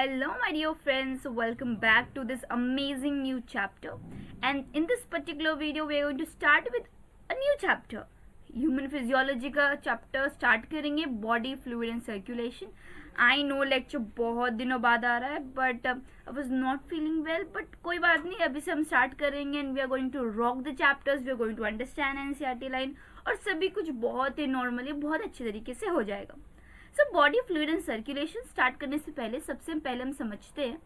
Hello, my dear friends. Welcome back to this amazing new chapter. And in this particular video, we are going to start with a new chapter. Human physiology का chapter start करेंगे, body fluid and circulation. I know lecture बहुत दिनों बाद आ रहा है, but I was not feeling well, but कोई बात नहीं, अभी से हम स्टार्ट करेंगे and we are going to rock the chapters, we are going to understand NCERT line और सभी कुछ बहुत ही नॉर्मली बहुत अच्छे तरीके से हो जाएगा. So body fluid and circulation start करने से पहले सबसे पहले हम समझते हैं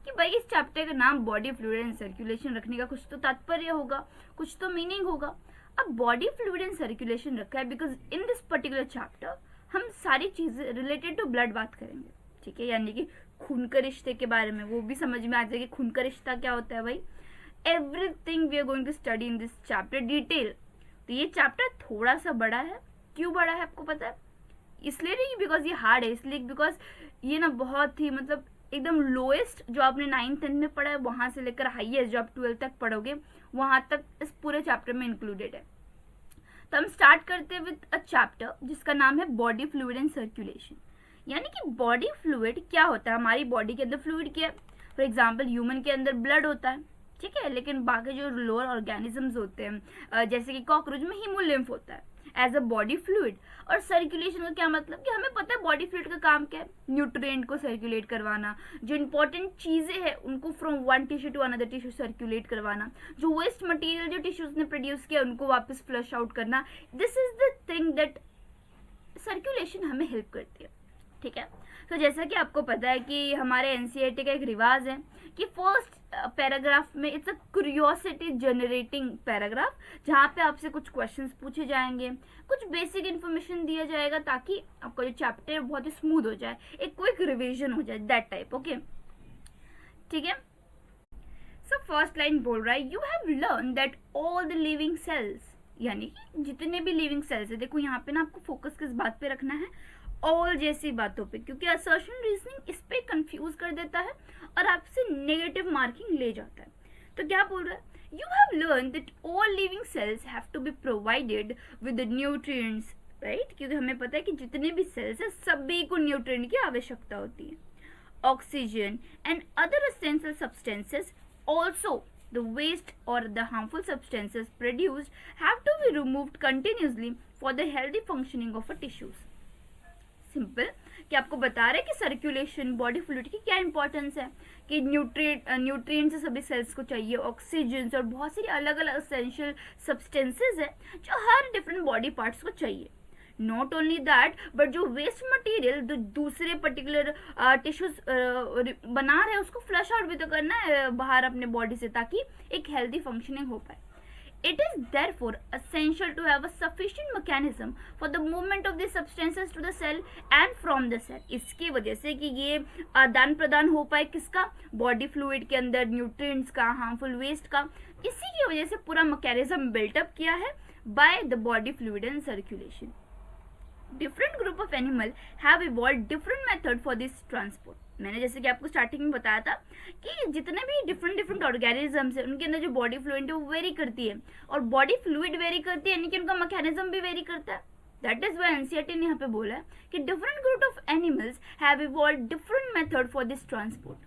कि भाई इस चैप्टर का नाम बॉडी फ्लूइड एंड सर्कुलेशन रखने का कुछ तो तात्पर्य होगा, कुछ तो मीनिंग होगा. अब बॉडी फ्लूइड एंड सर्कुलेशन रखा है because in this particular chapter हम सारी चीजें रिलेटेड टू ब्लड बात करेंगे, ठीक है, यानी कि खून के रिश्ते के बारे में वो भी समझ में आ जाएगी. खून का रिश्ता क्या होता है भाई, everything we are going to study in this chapter detail. तो ये चैप्टर थोड़ा सा बड़ा है. क्यों बड़ा है आपको पता है? इसलिए नहीं बिकॉज ये हार्ड है, इसलिए बिकॉज ये ना बहुत ही मतलब एकदम लोएस्ट जो आपने 9th 10th में पढ़ा है वहां से लेकर हाईएस्ट जो आप 12th तक पढ़ोगे वहां तक इस पूरे चैप्टर में इंक्लूडेड है. तो हम स्टार्ट करते हैं विद अ चैप्टर जिसका नाम है बॉडी फ्लूइड एंड सर्कुलेशन. यानी कि बॉडी फ्लूइड क्या होता है, हमारी बॉडी के अंदर फ्लूइड क्या है. फॉर एग्जाम्पल ह्यूमन के अंदर ब्लड होता है, ठीक है, लेकिन बाकी जो लोअर ऑर्गेनिजम्स होते हैं जैसे कि कॉकरोच में हीमोलिम्फ होता है एज अ बॉडी फ्लूइड. और सर्कुलेशन का क्या मतलब कि हमें पता है बॉडी फ्लूइड का काम क्या है, न्यूट्रिएंट को सर्कुलेट करवाना, जो इंपॉर्टेंट चीजें हैं उनको from one tissue to another tissue circulate करवाना, जो वेस्ट मटेरियल जो टिश्यूज ने प्रोड्यूस किया उनको वापस फ्लश आउट करना. This is the thing that circulation हमें हेल्प करती है, ठीक है. तो जैसा कि आपको पता है कि हमारे एनसीईआरटी का एक रिवाज है कि फर्स्ट पैराग्राफ में it's a curiosity generating paragraph, जहाँ पे आपसे कुछ क्वेश्चंस पूछे जाएंगे, कुछ बेसिक इन्फॉर्मेशन दिया जाएगा ताकि आपका जो चैप्टर है बहुत ही स्मूथ हो जाए, एक क्विक रिवीजन हो जाए, दैट टाइप. ओके, ठीक है. सो फर्स्ट लाइन बोल रहा है you have learn that all the living cells, यानी कि जितने भी लिविंग सेल्स है. देखो यहाँ पे ना आपको फोकस किस बात पे रखना है, ऑल जैसी बातों पे, क्योंकि असर्शन रीजनिंग इस पे कंफ्यूज कर देता है और आपसे नेगेटिव मार्किंग ले जाता है. तो क्या बोल रहा है, you have learn that all living cells have to be provided with nutrients, right, क्योंकि हमें पता है कि जितने भी सेल्स है सभी को न्यूट्रिएंट की आवश्यकता होती है. Oxygen and other essential substances also the waste or the harmful substances produced have to be removed continuously for the healthy functioning of a tissues. Simple कि आपको बता रहे कि सर्कुलेशन बॉडी फ्लूइड की क्या इंपॉर्टेंस है, कि न्यूट्रिएंट्स सभी सेल्स को चाहिए, ऑक्सीजन और बहुत सारी अलग अलग एसेंशियल सब्सटेंसेस है जो हर डिफरेंट बॉडी पार्ट्स को चाहिए. नॉट ओनली दैट बट जो वेस्ट मटेरियल जो दूसरे पर्टिकुलर टिश्यूज बना रहे हैं उसको फ्लश आउट भी तो करना है बाहर अपने बॉडी से ताकि एक हेल्दी फंक्शनिंग हो पाए. It is therefore essential to have a sufficient mechanism for the movement of these substances to the cell and from the cell. इसकी वजह से कि ये आदान प्रदान हो पाए किसका, बॉडी फ्लूइड के अंदर न्यूट्रिएंट्स का, हार्मफुल वेस्ट का, इसी की वजह से पूरा मैकेनिज्म बिल्टअप किया है by the body fluid and circulation. Different group of animal have evolved different method for this transport. मैंने जैसे कि आपको स्टार्टिंग में बताया था कि जितने भी डिफरेंट ऑर्गेनिजम्स है उनके अंदर जो बॉडी फ्लूइड है वो वेरी करती है और बॉडी फ्लूइड वेरी करती है, यानी कि उनका मैकेनिज्म भी वेरी करता है. दैट इज व्हाई एनसीईआरटी ने यहाँ पे बोला है कि different group of animals have evolved different method for this transport.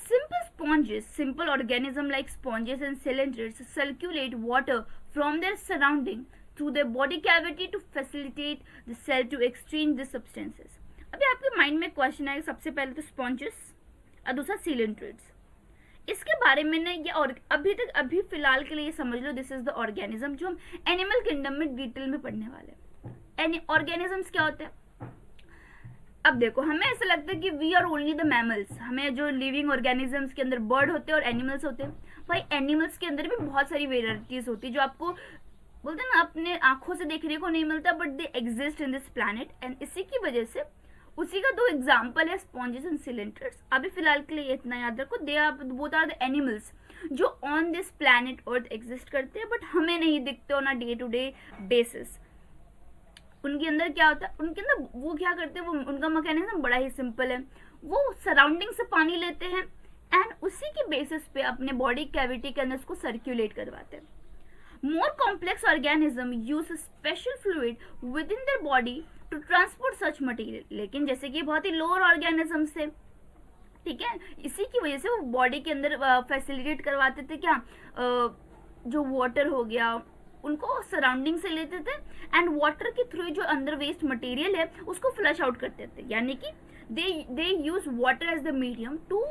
Simple sponges, simple organism like sponges and cylinders circulate water from their surrounding through their body cavity to facilitate the cell to exchange the substances. अभी आपके mind में question आएगा, सबसे पहले तो sponges और दूसरा सिलेंड्रिड्स. इसके बारे में ना ये और अभी फिलहाल के लिए समझ लो दिस इज द ऑर्गेनिज्म जो हम एनिमल किंगडम में डिटेल में पढ़ने वाले हैं. ऑर्गेनिजम्स क्या होते हैं? अब देखो हमें ऐसा लगता है कि we are only the mammals, हमें जो लिविंग ऑर्गेनिजम्स के अंदर बर्ड होते हैं और एनिमल्स होते हैं. भाई एनिमल्स के अंदर भी बहुत सारी वेराइटीज होती है जो आपको बोलते हैं ना अपने आंखों से देखने को नहीं मिलता, but they exist in this planet. And इसी की वजह से उसी का दो एग्जाम्पल है स्पॉन्जेस एंड सिलेंडर्स. अभी फिलहाल के लिए इतना याद रखो, they are both are the animals जो on this planet earth exist करते हैं बट हमें नहीं दिखते on a day to day basis. उनके अंदर क्या होता है, उनके अंदर वो क्या करते हैं, वो उनका मैकेनिज्म बड़ा ही सिंपल है. वो सराउंडिंग से पानी लेते हैं एंड उसी के बेसिस पे अपने बॉडी कैविटी के अंदर उसको सर्कुलेट करवाते हैं. More complex organisms use a special fluid within their body to transport such material. लेकिन जैसे कि बहुत ही लोअर ऑर्गेनिजम्स थे ठीक है, इसी की वजह से वो बॉडी के अंदर फैसिलिटेट करवाते थे क्या, जो वाटर हो गया उनको सराउंडिंग से लेते थे एंड वाटर के थ्रू जो अंदर वेस्ट मटेरियल है उसको फ्लश आउट करते थे, यानी कि they use water as the medium to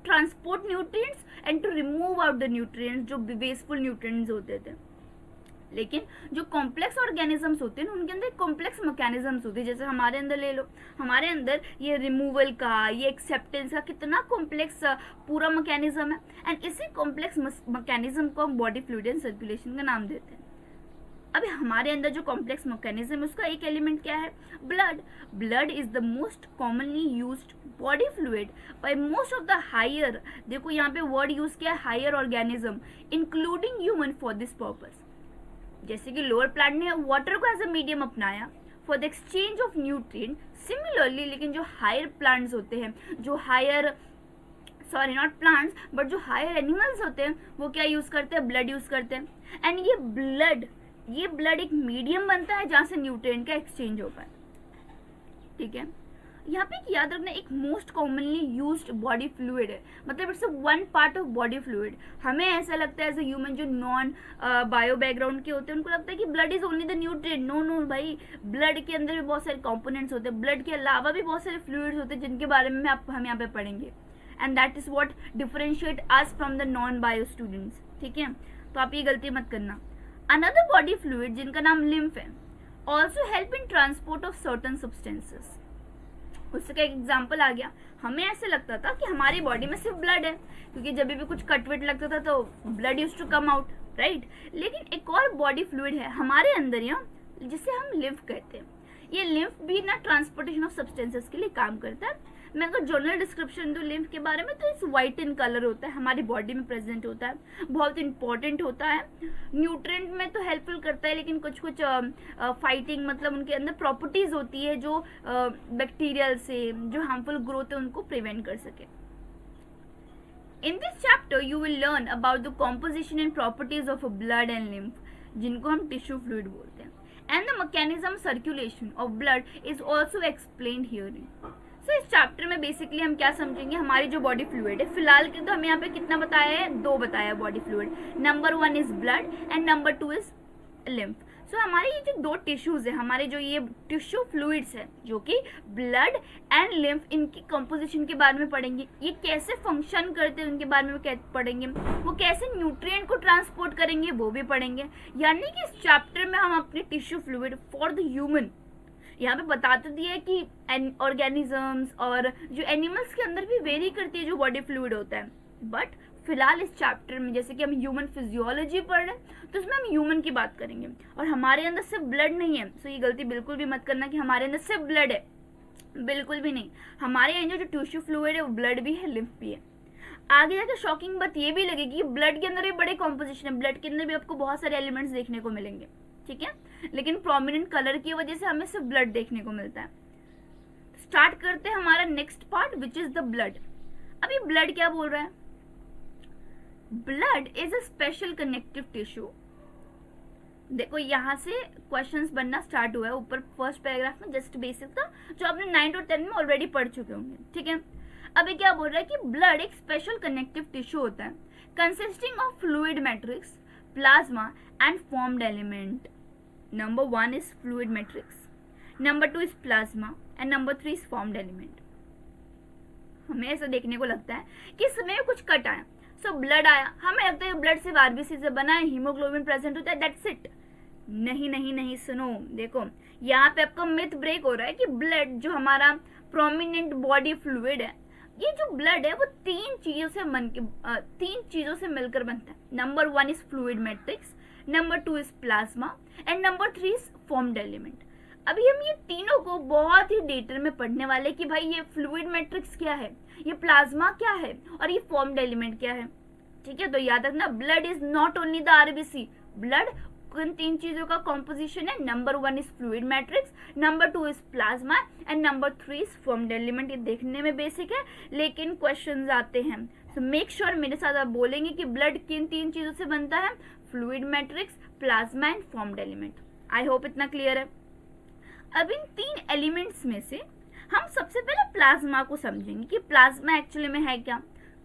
transport nutrients and to remove out the nutrients जो वेस्टफुल न्यूट्रिएंट्स होते थे। लेकिन जो कॉम्प्लेक्स ऑर्गेनिजम्स होते हैं उनके अंदर कॉम्प्लेक्स मैकेनिज्म्स होते हैं, जैसे हमारे अंदर ले लो, हमारे अंदर ये रिमूवल का, ये एक्सेप्टेंस का कितना कॉम्प्लेक्स पूरा मैकेनिज्म है, एंड इसी कॉम्प्लेक्स मैकेनिज्म को हम बॉडी फ्लूइड एंड सर्कुलेशन का नाम देते हैं। अभी हमारे अंदर जो कॉम्प्लेक्स मैकेनिज्म है उसका एक एलिमेंट क्या है, blood. Blood is the most commonly used body fluid by most of the higher, देखो यहाँ पे वर्ड यूज किया है higher organism including human for this purpose. जैसे कि लोअर प्लांट ने वाटर को एज अ मीडियम अपनाया for the exchange of nutrient, similarly लेकिन जो हायर प्लांट्स होते हैं, जो higher sorry not plants but जो हायर एनिमल्स होते हैं वो क्या यूज करते हैं, ब्लड यूज करते हैं। एंड ये ब्लड एक मीडियम बनता है जहां से न्यूट्रिएंट का एक्सचेंज होता है। ठीक है, यहाँ पे याद रखना एक most commonly used body fluid है, मतलब it's one part of body fluid. हमें ऐसा लगता है एज अ ह्यूमन जो नॉन बायो बैकग्राउंड के होते हैं उनको लगता है कि blood is only the nutrient. No भाई, ब्लड के अंदर भी बहुत सारे कंपोनेंट्स होते हैं, ब्लड के अलावा भी बहुत सारे फ्लूइड्स होते हैं जिनके बारे में हम यहाँ पे पढ़ेंगे, and that is what differentiate us from the non bio students. ठीक है, तो आप ये गलती मत करना। अनदर बॉडी फ्लूइड जिनका नाम लिम्फ है also help in transport of certain substances. उसका एक एग्जाम्पल आ गया, हमें ऐसे लगता था कि हमारी बॉडी में सिर्फ ब्लड है, क्योंकि जब भी कुछ कटविट लगता था तो blood use to come out, right. लेकिन एक और बॉडी फ्लूइड है हमारे अंदर यहाँ जिसे हम लिम्फ कहते हैं। ये लिम्फ भी ना ट्रांसपोर्टेशन ऑफ सब्सटेंसेस के लिए काम करता है। मैं अगर जनरल डिस्क्रिप्शन दूं लिम्फ के बारे में तो इस वाइट इन कलर होता है, हमारी बॉडी में प्रेजेंट होता है, बहुत इंपॉर्टेंट होता है, न्यूट्रिएंट में तो हेल्पफुल करता है, लेकिन कुछ फाइटिंग मतलब उनके अंदर प्रॉपर्टीज होती है जो बैक्टीरियल से जो हार्मफुल ग्रोथ है उनको प्रिवेंट कर सके। In this chapter you will learn about the composition and properties of blood and lymph, जिनको हम टिश्यू फ्लूइड बोलते हैं, and the mechanism circulation of blood is also explained hearing. So इस chapter में बेसिकली हम क्या समझेंगे, हमारी जो बॉडी फ्लूइड है, फिलहाल के तो हमें यहाँ पे कितना बताया है, 2 बताया body fluid. Number 1 is blood and number 2 is lymph. So हमारे ये जो 2 टिश्यूज है, हमारे जो ये टिश्यू फ्लूइड्स है जो कि ब्लड एंड लिम्फ, इनकी कंपोजिशन के बारे में पढ़ेंगे, ये कैसे फंक्शन करते हैं उनके बारे में पढ़ेंगे, वो कैसे न्यूट्रिएंट को ट्रांसपोर्ट करेंगे वो भी पढ़ेंगे। यानी कि इस चैप्टर में हम अपने tissue fluid for the human यहाँ पे बता तो दिया है कि ऑर्गेनिजम्स और जो एनिमल्स के अंदर भी वेरी करती है जो बॉडी फ्लूइड होता है, बट फिलहाल इस चैप्टर में जैसे कि हम ह्यूमन फिजियोलॉजी पढ़ रहे हैं तो उसमें हम ह्यूमन की बात करेंगे, और हमारे अंदर सिर्फ ब्लड नहीं है। सो ये गलती बिल्कुल भी मत करना कि हमारे अंदर सिर्फ ब्लड है, बिल्कुल भी नहीं। हमारे अंदर जो टिश्यू फ्लूइड है वो ब्लड भी है, लिम्फ भी है। आगे जाकर शॉकिंग बात ये भी लगेगी, ब्लड के अंदर भी बड़े कॉम्पोजिशन है, ब्लड के अंदर भी आपको बहुत सारे एलिमेंट्स देखने को मिलेंगे, ठीक है, लेकिन प्रोमिनेंट कलर की वजह से हमें सिर्फ ब्लड देखने को मिलता है। स्टार्ट करते हैं हमारा next part which is the blood. अभी ब्लड क्या बोल रहा है, blood is a special connective tissue. देखो यहाँ से क्वेश्चंस बनना स्टार्ट हुआ है ऊपर फर्स्ट पैराग्राफ में, जस्ट बेसिक था जो आपने 9th और 10th में ऑलरेडी पढ़ चुके होंगे, ठीक है। अभी क्या बोल रहा है कि ब्लड एक स्पेशल कनेक्टिव टिश्यू होता है consisting of fluid matrix, plasma and formed element. Number 1 is fluid matrix, number 2 is plasma and number 3 is formed element. हमें ऐसा देखने को लगता है कि समय में कुछ कट आया, सो ब्लड आया, हमें लगता है ब्लड सिर्फ आरबीसी से बना है, हीमोग्लोबिन प्रेजेंट होता है, दैट्स इट। नहीं नहीं नहीं, सुनो, देखो यहाँ पे आपका मिथ ब्रेक हो रहा है कि ब्लड जो हमारा प्रोमिनेंट बॉडी फ्लूइड है, ये जो ब्लड है वो 3 चीजों से मिलकर बनता है। Number 1 is fluid matrix, number 2 is plasma and number 3 is formed element. अभी हम ये तीनों को बहुत ही डिटेल में पढ़ने वाले कि भाई ये फ्लूइड मैट्रिक्स क्या है, ये प्लाज्मा क्या है और ये फॉर्म्ड एलिमेंट क्या है, ठीक है। तो याद रखना, blood is not only the RBC, blood in 3 चीजों का कॉम्पोजिशन है। Number 1 is fluid matrix, number 2 is plasma and number 3 is formed element. ये देखने में बेसिक है लेकिन क्वेश्चंस आते हैं, सो मेक श्योर मेरे साथ आप बोलेंगे कि ब्लड किन 3 चीजों से बनता है, fluid matrix, plasma and formed element. I hope इतना क्लियर है। अब इन 3 एलिमेंट्स में से हम सबसे पहले प्लाज्मा को समझेंगे कि प्लाज्मा एक्चुअली में है क्या।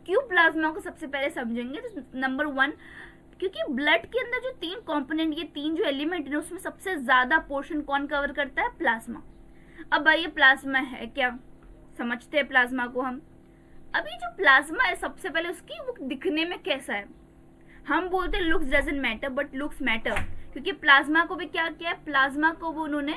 क्यों प्लाज्मा को सबसे पहले समझेंगे? तो नंबर 1, क्योंकि ब्लड के अंदर जो 3 कंपोनेंट, ये 3 जो एलिमेंट है उसमें सबसे ज्यादा पोर्शन कौन कवर करता है? प्लाज्मा। अब भाई ये प्लाज्मा है क्या, समझते हैं प्लाज्मा को हम। अभी जो प्लाज्मा है सबसे पहले उसकी वो दिखने में कैसा है, हम बोलते हैं looks doesn't matter but looks matter, क्योंकि प्लाज्मा को भी क्या किया है, प्लाज्मा को वो उन्होंने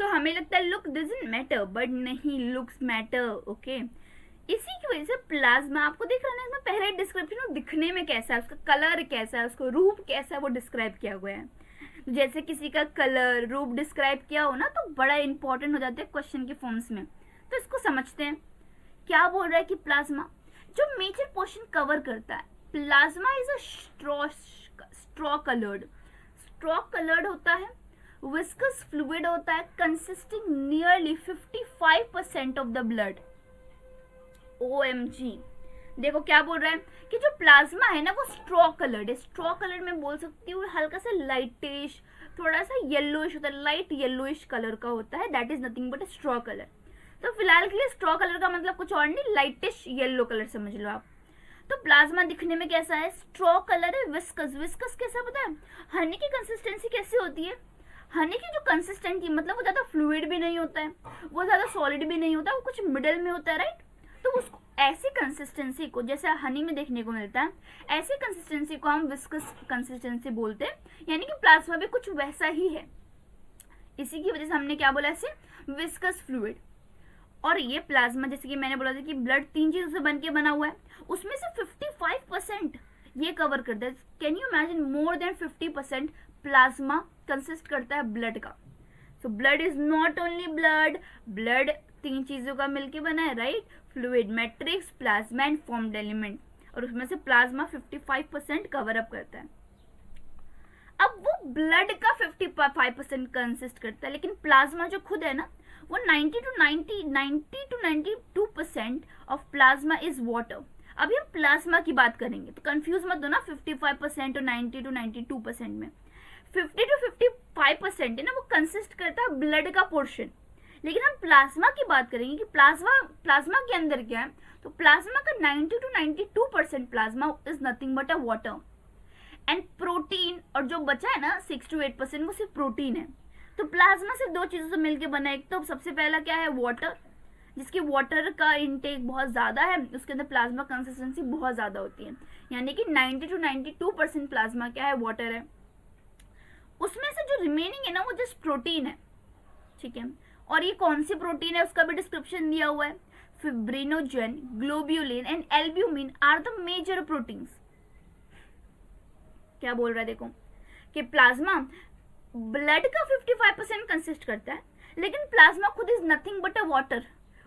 हमें लगता है लुक डजंट मैटर बट नहीं, लुक्स मैटर। ओके, इसी की वजह से प्लाज्मा आपको दिख रहा है ना, इसमें पहले डिस्क्रिप्शन वो दिखने में कैसा है, उसका कलर कैसा है, उसको रूप कैसा है वो डिस्क्राइब किया हुआ है। जैसे किसी का कलर रूप डिस्क्राइब किया हो ना तो बड़ा इंपॉर्टेंट हो जाता है क्वेश्चन के फॉर्म्स में। तो इसको समझते हैं, क्या बोल रहा है कि प्लाज्मा जो मेजर पोर्शन कवर करता है, plasma is a straw coloured होता है, विस्कस फ्लूइड होता है consisting nearly 55% of the blood. OMG, देखो क्या बोल रहा है कि जो प्लाज्मा है ना वो स्ट्रॉ कलर्ड है। स्ट्रॉ कलर में बोल सकती हूँ हल्का सा लाइटिश, थोड़ा सा येलोइश होता है, लाइट येलोइश कलर का होता है, that is nothing but straw colour. तो फिलहाल के लिए स्ट्रॉ कलर का मतलब कुछ और नहीं, लाइटिश येलो कलर समझ लो आप। तो प्लाज्मा दिखने में कैसा है? स्ट्रॉ कलर है। विस्कस कैसा पता है? हनी की कंसिस्टेंसी कैसी होती है? हनी की जो कंसिस्टेंसी मतलब वो ज्यादा फ्लूइड भी नहीं होता है, वो ज्यादा सॉलिड भी नहीं होता, वो कुछ मिडल में होता है, राइट। तो उसको ऐसी कंसिस्टेंसी को जैसे हनी में देखने को मिलता है, ऐसी कंसिस्टेंसी को हम विस्कस कंसिस्टेंसी बोलते हैं, यानी कि प्लाज्मा भी कुछ वैसा ही है। इसी की वजह से हमने क्या बोला ऐसे, विस्कस फ्लूइड। और ये प्लाज्मा जैसे कि मैंने बोला था कि ब्लड 3 चीजों से बन के बना हुआ है, उसमें से 55% ये कवर करता है। Can you imagine, more than 50% plasma consist करता है ब्लड का। So blood is not only blood 3 चीजों का मिलके बना है, right, fluid, matrix, plasma and formed element, और उसमें से प्लाज्मा 55% कवर अप करता है। अब वो ब्लड का 55% कंसिस्ट करता है, लेकिन प्लाज्मा जो खुद है ना वो 90 to 92% of plasma is water. अभी हम प्लाज्मा की बात करेंगे तो कंफ्यूज मत हो ना 55% और 90 to 92% में। 50 to 55% है ना वो कंसिस्ट करता है ब्लड का पोर्शन, लेकिन हम प्लाज्मा की बात करेंगे कि प्लाज्मा के अंदर क्या है। तो प्लाज्मा का 90 to 92% plasma is nothing but a water and protein, और जो बचा है ना 6 to 8% वो सिर्फ प्रोटीन है। तो प्लाज्मा सिर्फ 2 चीजों से मिलकर बना है, एक तो सबसे पहला क्या है, वाटर, जिसकी वाटर का इनटेक बहुत ज्यादा है, उसके अंदर प्लाज्मा कंसिस्टेंसी बहुत ज्यादा होती है, यानी कि 90 to 92% प्लाज्मा क्या है, वाटर है। उसमें से जो रिमेनिंग है ना वो जस्ट प्रोटीन है, ठीक है। और ये कौन सी प्रोटीन है उसका भी डिस्क्रिप्शन दिया हुआ है। Fibrinogen, globulin and albumin are the major proteins. क्या बोल रहा है देखो कि प्लाज्मा ब्लड का 55% कंसिस्ट करता है, लेकिन प्लाज्मा खुद is nothing but a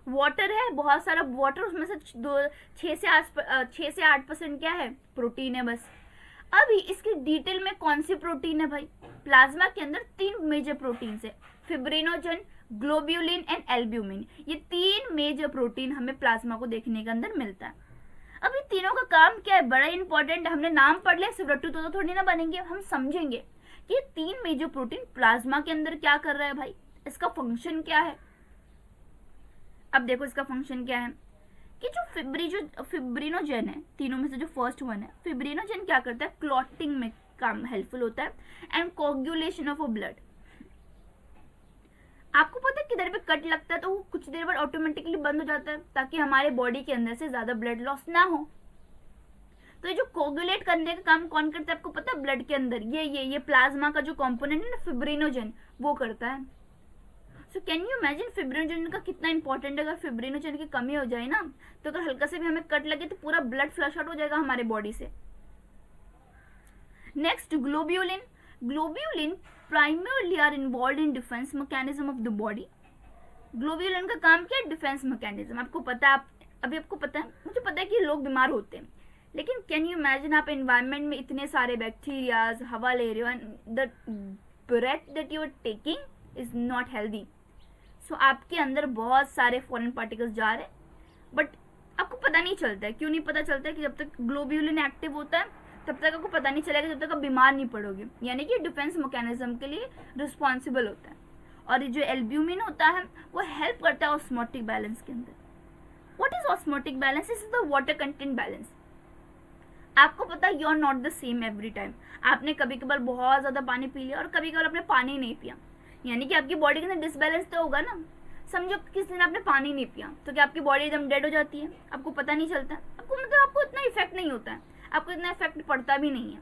water है, बहुत सारा वाटर, उसमें से 6 से 8% क्या है, प्रोटीन है बस। अभी इसकी डिटेल में कौन सी प्रोटीन है भाई, प्लाज्मा के अंदर 3 मेजर प्रोटीन है, फिब्रिनोजन, ग्लोब्यूलिन एंड एल्ब्यूमिन। ये 3 मेजर प्रोटीन हमें प्लाज्मा को देखने के अंदर मिलता है। अब ये तीनों का काम क्या है, बड़ा इंपॉर्टेंट, हमने नाम पढ़ लिया, सिर्फ रट्टू तो थोड़ी ना बनेंगे, हम समझेंगे कि 3 मेजर प्रोटीन प्लाज्मा के अंदर क्या कर रहा है भाई, इसका फंक्शन क्या है। अब देखो इसका फंक्शन क्या है कि जो फिब्रिनोजन है, तीनों में से जो फर्स्ट वन है, फिब्रिनोजन क्या करता है, क्लॉटिंग में काम हेल्पफुल होता है एंड कोगुलेशन ऑफ ब्लड। आपको पता है किधर पे कट लगता है तो वो कुछ देर बाद ऑटोमेटिकली बंद हो जाता है, ताकि हमारे बॉडी के अंदर से ज्यादा ब्लड लॉस ना हो। तो ये जो कोगुलेट करने का काम कौन करता है आपको पता है, ब्लड के अंदर ये प्लाज्मा का जो कंपोनेंट है ना फिब्रिनोजन, वो करता है। सो कैन यू इमेजिन फिब्रिनोजन का कितना इंपॉर्टेंट है। अगर फिब्रिनोजन की कमी हो जाए ना तो अगर हल्का से भी हमें कट लगे तो पूरा ब्लड फ्लश आउट हो जाएगा हमारे बॉडी से। Next globulin primarily are involve in defence mechanism of the body. Globulin का काम क्या है, डिफेंस मैकेनिज्म। आपको पता है, अभी आपको पता है, मुझे पता है कि लोग बीमार होते हैं, लेकिन कैन यू इमेजिन आप एनवायरनमेंट में इतने सारे बैक्टीरियाज हवा ले रहे हो and the breath that you are taking is not healthy. So आपके अंदर बहुत सारे फॉरेन पार्टिकल्स जा रहे हैं, बट आपको पता नहीं चलता है। क्यों नहीं पता चलता है कि जब तक ग्लोब्यूलिन एक्टिव होता है तब तक आपको पता नहीं चलेगा, जब तक आप बीमार नहीं पड़ोगे, यानी कि डिफेंस मैकेनिज्म के लिए रिस्पॉन्सिबल होता है। और ये जो एल्ब्यूमिन होता है वो हेल्प करता है ऑस्मोटिक बैलेंस के अंदर. What is osmotic balance? This is the water content balance. आपको पता है you are not the same every time. आपने कभी कभार बहुत ज़्यादा पानी पी लिया और कभी कभार आपने पानी नहीं पिया, यानी कि आपकी बॉडी के अंदर डिसबैलेंस तो होगा ना. समझो किस दिन आपने पानी नहीं पिया तो क्या आपकी बॉडी एकदम डेड हो जाती है? आपको पता नहीं चलता, आपको मतलब आपको इतना इफेक्ट नहीं होता है, आपको इतना इफेक्ट पड़ता भी नहीं है.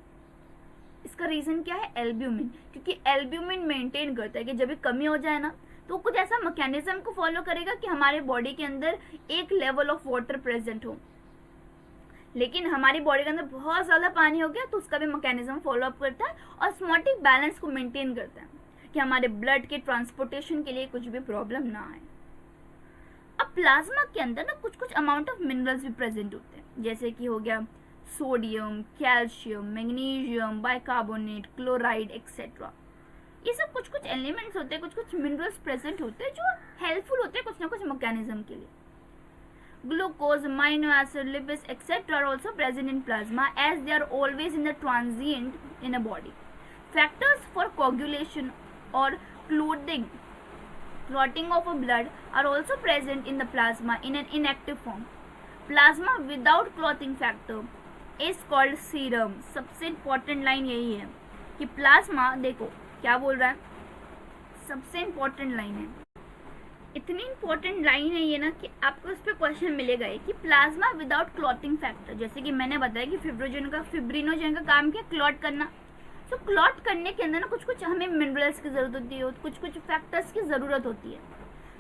इसका रीज़न क्या है? एल्ब्यूमिन. क्योंकि एल्ब्यूमिन मेंटेन करता है कि जब भी कमी हो जाए ना तो कुछ ऐसा मैकेनिज्म को फॉलो करेगा कि हमारे बॉडी के अंदर एक लेवल ऑफ वाटर प्रेजेंट हो. लेकिन हमारी बॉडी के अंदर बहुत ज़्यादा पानी हो गया तो उसका भी मैकेनिज्म फॉलो अप करता है, ऑस्मोटिक बैलेंस को मेंटेन करता है कि हमारे ब्लड के ट्रांसपोर्टेशन के लिए कुछ भी प्रॉब्लम ना आए. अब प्लाज्मा के अंदर ना कुछ कुछ अमाउंट ऑफ मिनरल्स भी प्रेजेंट होते हैं, जैसे कि हो गया sodium, calcium, magnesium, bicarbonate, chloride etcetera. ये सब कुछ कुछ एलिमेंट्स होते हैं, कुछ कुछ मिनरल्स प्रेजेंट होते हैं जो हेल्पफुल होते हैं कुछ ना कुछ मैकेनिज्म के लिए. Glucose, amino acid, lipids, etc. are also present in plasma as they are always in the transient in a body. Factors for coagulation or clotting of a blood are also present in the plasma in an inactive form. Plasma without clotting factor is called serum. सबसे important line यही है कि plasma, देखो क्या बोल रहा है, सबसे important लाइन है. इतनी इंपॉर्टेंट लाइन है ये ना कि आपको उस पर क्वेश्चन मिलेगा कि प्लाज्मा विदाउट क्लॉटिंग फैक्टर. जैसे कि मैंने बताया कि फिब्रिनोजन का काम क्या? क्लॉट करना. तो क्लॉट करने के अंदर ना कुछ कुछ हमें मिनरल्स की ज़रूरत होती है, कुछ कुछ फैक्टर्स की ज़रूरत होती है.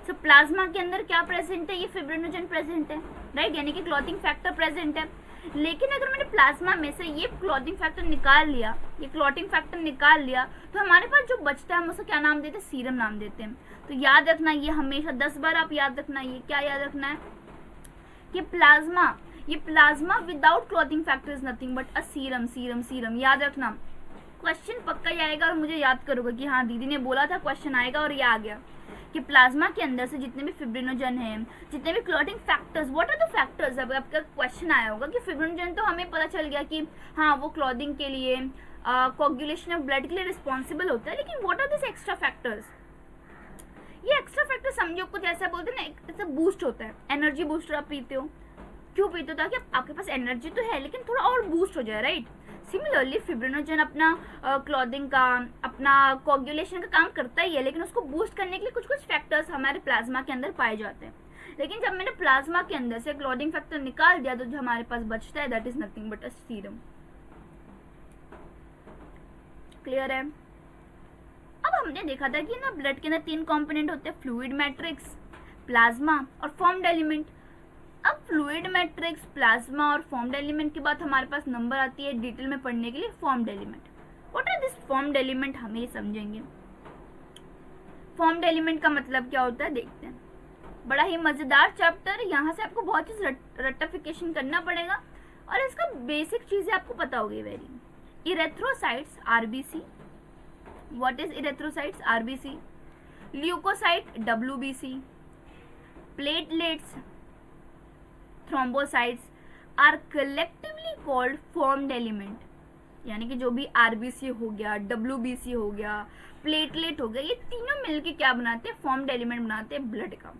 सो प्लाज्मा के अंदर क्या प्रेजेंट है? ये फिब्रिनोजन प्रेजेंट है, राइट, यानी कि क्लॉटिंग फैक्टर प्रेजेंट है. लेकिन अगर मैंने प्लाज्मा में से ये क्लॉटिंग फैक्टर निकाल लिया, तो हमारे पास जो बचता है हम उसे क्या नाम देते हैं? सीरम नाम देते हैं. तो याद रखना ये हमेशा 10 बार आप याद रखना. ये क्या याद रखना है कि plasma without clotting factor is nothing but a serum. याद रखना, क्वेश्चन पक्का ही आएगा और मुझे याद करोगे कि हाँ दीदी ने बोला था क्वेश्चन आएगा, और ये आ गया कि प्लाज्मा के अंदर से जितने भी फिब्रिनोजन हैं, जितने भी clotting factors, what are the factors. अब आपका क्वेश्चन आया होगा कि फिब्रिनोजन तो हमें पता चल गया कि हाँ वो क्लॉटिंग के लिए, कोगुलेशन ऑफ ब्लड के लिए रिस्पॉन्सिबल होता है, लेकिन what are this extra factors? ये एक्स्ट्रा फैक्टर समझो कुछ ऐसा बोलते हैं ना, ऐसा बूस्ट होता है, एनर्जी बूस्टर आप पीते हो. क्यों पीते हो? ताकि आपके पास एनर्जी तो है लेकिन थोड़ा और बूस्ट हो जाए, राइट. सिमिलरली फिब्रिनोजन अपना क्लॉथिंग का, अपना कोगुलेशन का काम करता ही है, लेकिन उसको बूस्ट करने के लिए कुछ कुछ फैक्टर्स हमारे प्लाज्मा के अंदर पाए जाते हैं. लेकिन जब मैंने प्लाज्मा के अंदर से क्लॉटिंग फैक्टर निकाल दिया तो जो हमारे पास बचता है that is nothing but a serum. Clear है? अब हमने देखा था कि ना ब्लड के अंदर 3 कंपोनेंट होते हैं, फ्लूइड मैट्रिक्स, प्लाज्मा और फॉर्म्ड एलिमेंट. अब फ्लूइड मैट्रिक्स, प्लाज्मा और फॉर्म्ड एलिमेंट के बाद हमारे पास नंबर आती है डिटेल में पढ़ने के लिए formed element. What are this formed element? हमें समझेंगे फॉर्म्ड एलिमेंट का मतलब क्या होता है. देखते हैं, बड़ा ही मजेदार चैप्टर. यहाँ से आपको बहुत चीज रेक्टिफिकेशन करना पड़ेगा और इसका बेसिक चीजें आपको पता होगी. Very erythrocytes, RBC. What is erythrocytes? RBC. Leukocyte, WBC. Platelets, thrombocytes are collectively called formed element. यानी कि जो भी RBC हो गया, WBC हो गया, प्लेटलेट हो गया, ये तीनों मिलके क्या बनाते हैं? फॉर्म्ड एलिमेंट बनाते हैं ब्लड का.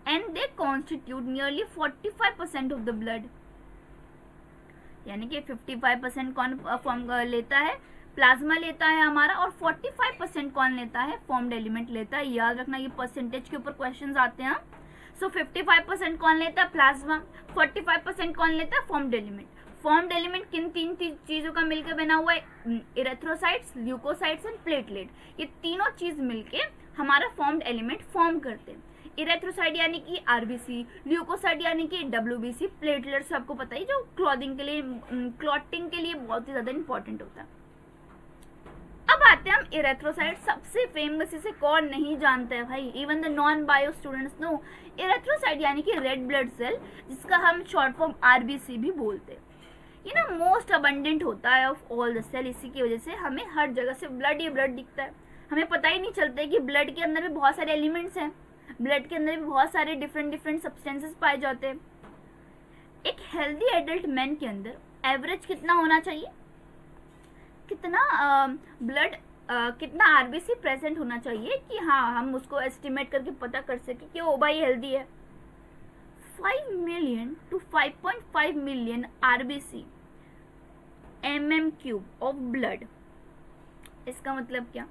And they constitute nearly 45% of the blood. यानी कि 55% कौन फॉर्म लेता है? प्लाज्मा लेता है हमारा, और 45% कौन लेता है? फॉर्म्ड एलिमेंट लेता है. याद रखना ये परसेंटेज के ऊपर क्वेश्चंस आते हैं. सो 55% कौन लेता है? प्लाज्मा. 45% कौन लेता है? Formed element. फॉर्म्ड एलिमेंट किन 3 चीजों का मिलकर बना हुआ है? Erythrocytes, leucocytes and platelet. ये तीनों चीज मिलके हमारा फॉर्म्ड एलिमेंट फॉर्म करते हैं. इरेथ्रोसाइट यानी कि आरबीसी, ल्यूकोसाइट यानी कि डब्ल्यूबीसी, प्लेटलेट्स आपको पता ही जो क्लॉटिंग के लिए बहुत ही ज्यादा इंपॉर्टेंट होता है. अब आते हैं हम इरेथ्रोसाइट. सबसे फेमस, इसे कौन नहीं जानता है भाई, even the non bio students know. Erythrocyte यानी कि रेड ब्लड सेल, जिसका हम शॉर्ट फॉर्म आरबीसी भी बोलते हैं. ये ना मोस्ट अबंडेंट होता है ऑफ ऑल द सेल. इसी की वजह से हमें हर जगह से ब्लड ही ब्लड दिखता है. हमें पता ही नहीं चलता है कि ब्लड के अंदर भी बहुत सारे एलिमेंट्स हैं, ब्लड के अंदर भी बहुत सारे डिफरेंट सब्सटेंसेस पाए जाते हैं. एक हेल्दी एडल्ट मैन के अंदर एवरेज कितना होना चाहिए? कितना ब्लड कितना आरबीसी प्रेजेंट होना चाहिए कि हाँ हम उसको एस्टिमेट करके पता कर सके कि वो भाई हेल्दी है. 5 million to 5.5 million RBC mm³ of blood. इसका मतलब क्या?